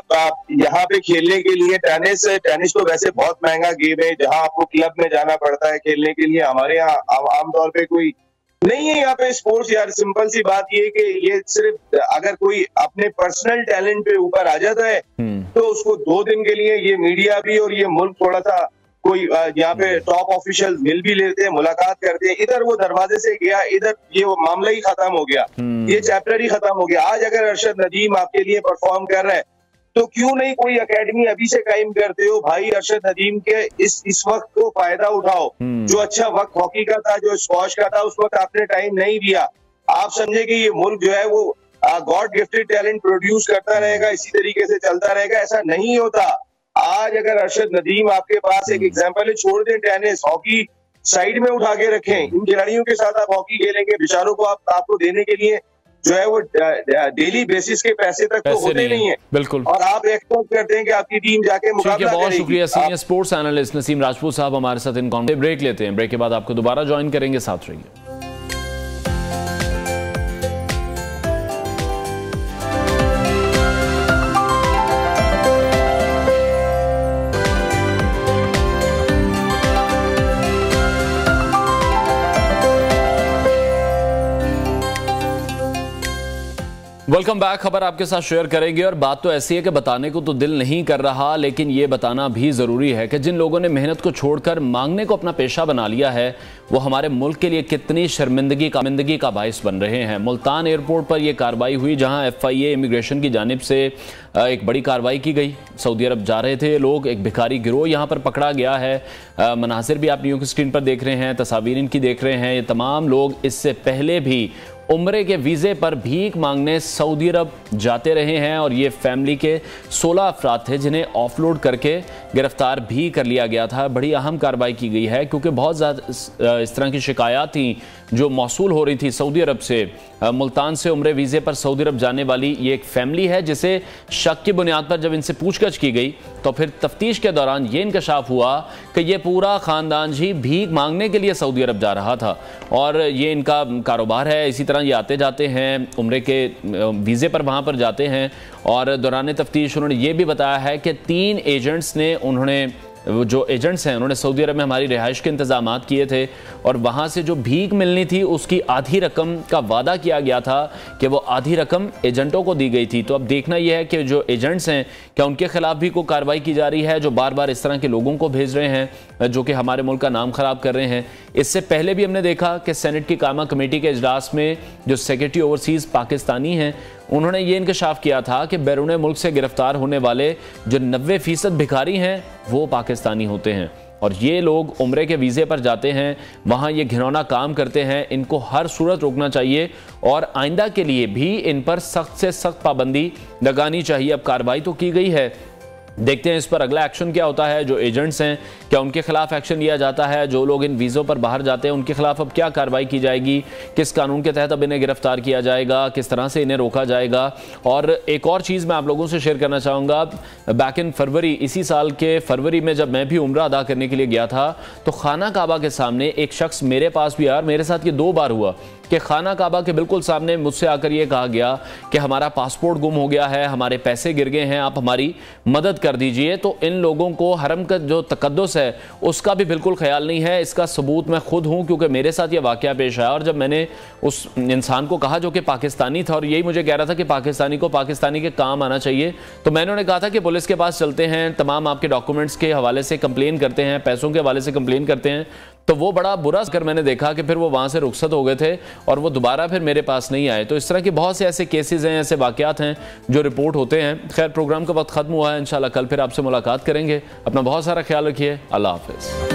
यहाँ पे खेलने के लिए? टेनिस तो वैसे बहुत महंगा गेम है, जहाँ आपको क्लब में जाना पड़ता है खेलने के लिए। हमारे यहाँ आमतौर पे कोई नहीं है यहाँ पे स्पोर्ट्स। यार सिंपल सी बात ये कि ये सिर्फ अगर कोई अपने पर्सनल टैलेंट पे ऊपर आ जाता है तो उसको 2 दिन के लिए ये मीडिया भी और ये मुल्क थोड़ा सा कोई यहाँ पे टॉप ऑफिशियल मिल भी लेते हैं, मुलाकात करते हैं। इधर वो दरवाजे से गया, इधर ये वो मामला ही खत्म हो गया, ये चैप्टर ही खत्म हो गया। आज अगर अरशद नदीम आपके लिए परफॉर्म कर रहा है तो क्यों नहीं कोई एकेडमी अभी से कायम करते हो भाई? अरशद नदीम के इस वक्त को फायदा उठाओ। जो अच्छा वक्त हॉकी का था, जो स्क्वॉश का था, उस वक्त आपने टाइम नहीं दिया। आप समझे कि ये मुल्क जो है वो गॉड गिफ्टेड टैलेंट प्रोड्यूस करता रहेगा, इसी तरीके से चलता रहेगा? ऐसा नहीं होता। आज अगर अरशद नदीम आपके पास एक एग्जाम्पल है, छोड़ दें टेनिस, हॉकी साइड में उठा के रखें। इन खिलाड़ियों के साथ आप हॉकी खेलेंगे, बेचारों को आपको देने के लिए जो है वो डेली बेसिस के पैसे तक तो होते नहीं है। बिल्कुल। और आप एक्सपेक्ट करते हैं कि आपकी टीम जाके मुकाबला करेगी। बहुत शुक्रिया senior sports analyst Naseem Rajput साहब हमारे साथ इन कॉन्फ्रेंस। ब्रेक लेते हैं, ब्रेक के बाद आपको दोबारा ज्वाइन करेंगे, साथ रहिए। Welcome back. खबर आपके साथ शेयर करेंगे और बात तो ऐसी है कि बताने को तो दिल नहीं कर रहा, लेकिन ये बताना भी ज़रूरी है कि जिन लोगों ने मेहनत को छोड़कर मांगने को अपना पेशा बना लिया है वो हमारे मुल्क के लिए कितनी शर्मिंदगी का बाइस बन रहे हैं। मुल्तान एयरपोर्ट पर यह कार्रवाई हुई जहां FIA इमिग्रेशन की जानिब से एक बड़ी कार्रवाई की गई। सऊदी अरब जा रहे थे लोग, एक भिखारी गिरोह यहाँ पर पकड़ा गया है। मनासिर भी आप न्यूज़ की स्क्रीन पर देख रहे हैं, तस्वीर इनकी देख रहे हैं। ये तमाम लोग इससे पहले भी उम्रे के वीज़े पर भीख मांगने सऊदी अरब जाते रहे हैं और ये फैमिली के 16 अफराद थे जिन्हें ऑफलोड करके गिरफ्तार भी कर लिया गया था। बड़ी अहम कार्रवाई की गई है क्योंकि बहुत ज़्यादा इस तरह की शिकायत थी जो मौसूल हो रही थी सऊदी अरब से। मुल्तान से उम्रे वीज़े पर सऊदी अरब जाने वाली ये एक फैमिली है जिसे शक की बुनियाद पर जब इनसे पूछताछ की गई तो फिर तफ्तीश के दौरान ये इंकशाफ हुआ कि ये पूरा ख़ानदान ही भीख मांगने के लिए सऊदी अरब जा रहा था और ये इनका कारोबार है। इसी तरह ये आते जाते हैं, उम्रे के वीज़े पर वहाँ पर जाते हैं और दौरान तफ्तीश उन्होंने ये भी बताया है कि 3 एजेंट्स ने जो एजेंट्स हैं उन्होंने सऊदी अरब में हमारी रिहाइश के इंतजाम किए थे और वहाँ से जो भीख मिलनी थी उसकी आधी रकम का वादा किया गया था कि वो आधी रकम एजेंटों को दी गई थी। तो अब देखना यह है कि जो एजेंट्स हैं क्या उनके खिलाफ भी कोई कार्रवाई की जा रही है जो बार बार इस तरह के लोगों को भेज रहे हैं जो कि हमारे मुल्क का नाम ख़राब कर रहे हैं। इससे पहले भी हमने देखा कि सेनेट की कामा कमेटी के इजलास में जो सेक्रेटरी ओवरसीज़ पाकिस्तानी हैं उन्होंने ये इंकशाफ किया था कि बैरून मुल्क से गिरफ्तार होने वाले जो 90% भिखारी हैं वो पाकिस्तानी होते हैं और ये लोग उम्रे के वीज़े पर जाते हैं, वहाँ ये घिनौना काम करते हैं। इनको हर सूरत रोकना चाहिए और आइंदा के लिए भी इन पर सख्त से सख्त पाबंदी लगानी चाहिए। अब कार्रवाई तो की गई है, देखते हैं इस पर अगला एक्शन क्या होता है। जो एजेंट्स हैं क्या उनके खिलाफ एक्शन लिया जाता है? जो लोग इन वीज़ों पर बाहर जाते हैं उनके खिलाफ अब क्या कार्रवाई की जाएगी? किस कानून के तहत अब इन्हें गिरफ्तार किया जाएगा? किस तरह से इन्हें रोका जाएगा? और एक और चीज़ मैं आप लोगों से शेयर करना चाहूँगा, बैक इन फरवरी, इसी साल के फरवरी में जब मैं भी उम्रा अदा करने के लिए गया था तो खाना काबा के सामने एक शख्स मेरे पास भी आया। मेरे साथ ये 2 बार हुआ कि खाना काबा के बिल्कुल सामने मुझसे आकर ये कहा गया कि हमारा पासपोर्ट गुम हो गया है, हमारे पैसे गिर गए हैं, आप हमारी मदद कर दीजिए। तो इन लोगों को हरम का जो तकद्दुस है उसका भी बिल्कुल ख्याल नहीं है। इसका सबूत मैं खुद हूं क्योंकि मेरे साथ ये वाकया पेश आया और जब मैंने उस इंसान को कहा जो कि पाकिस्तानी था और यही मुझे कह रहा था कि पाकिस्तानी को पाकिस्तानी के काम आना चाहिए, तो मैंने उन्हें कहा था कि पुलिस के पास चलते हैं, तमाम आपके डॉक्यूमेंट्स के हवाले से कंप्लेन करते हैं, पैसों के हवाले से कंप्लेन करते हैं। तो वो बड़ा बुरा कर मैंने देखा कि फिर वो वहाँ से रुखसत हो गए थे और वो दोबारा फिर मेरे पास नहीं आए। तो इस तरह के बहुत से ऐसे केसेस हैं, ऐसे वाकयात हैं जो रिपोर्ट होते हैं। खैर, प्रोग्राम का वक्त खत्म हुआ है, इंशाल्लाह कल फिर आपसे मुलाकात करेंगे। अपना बहुत सारा ख्याल रखिए। अल्लाह हाफिज़।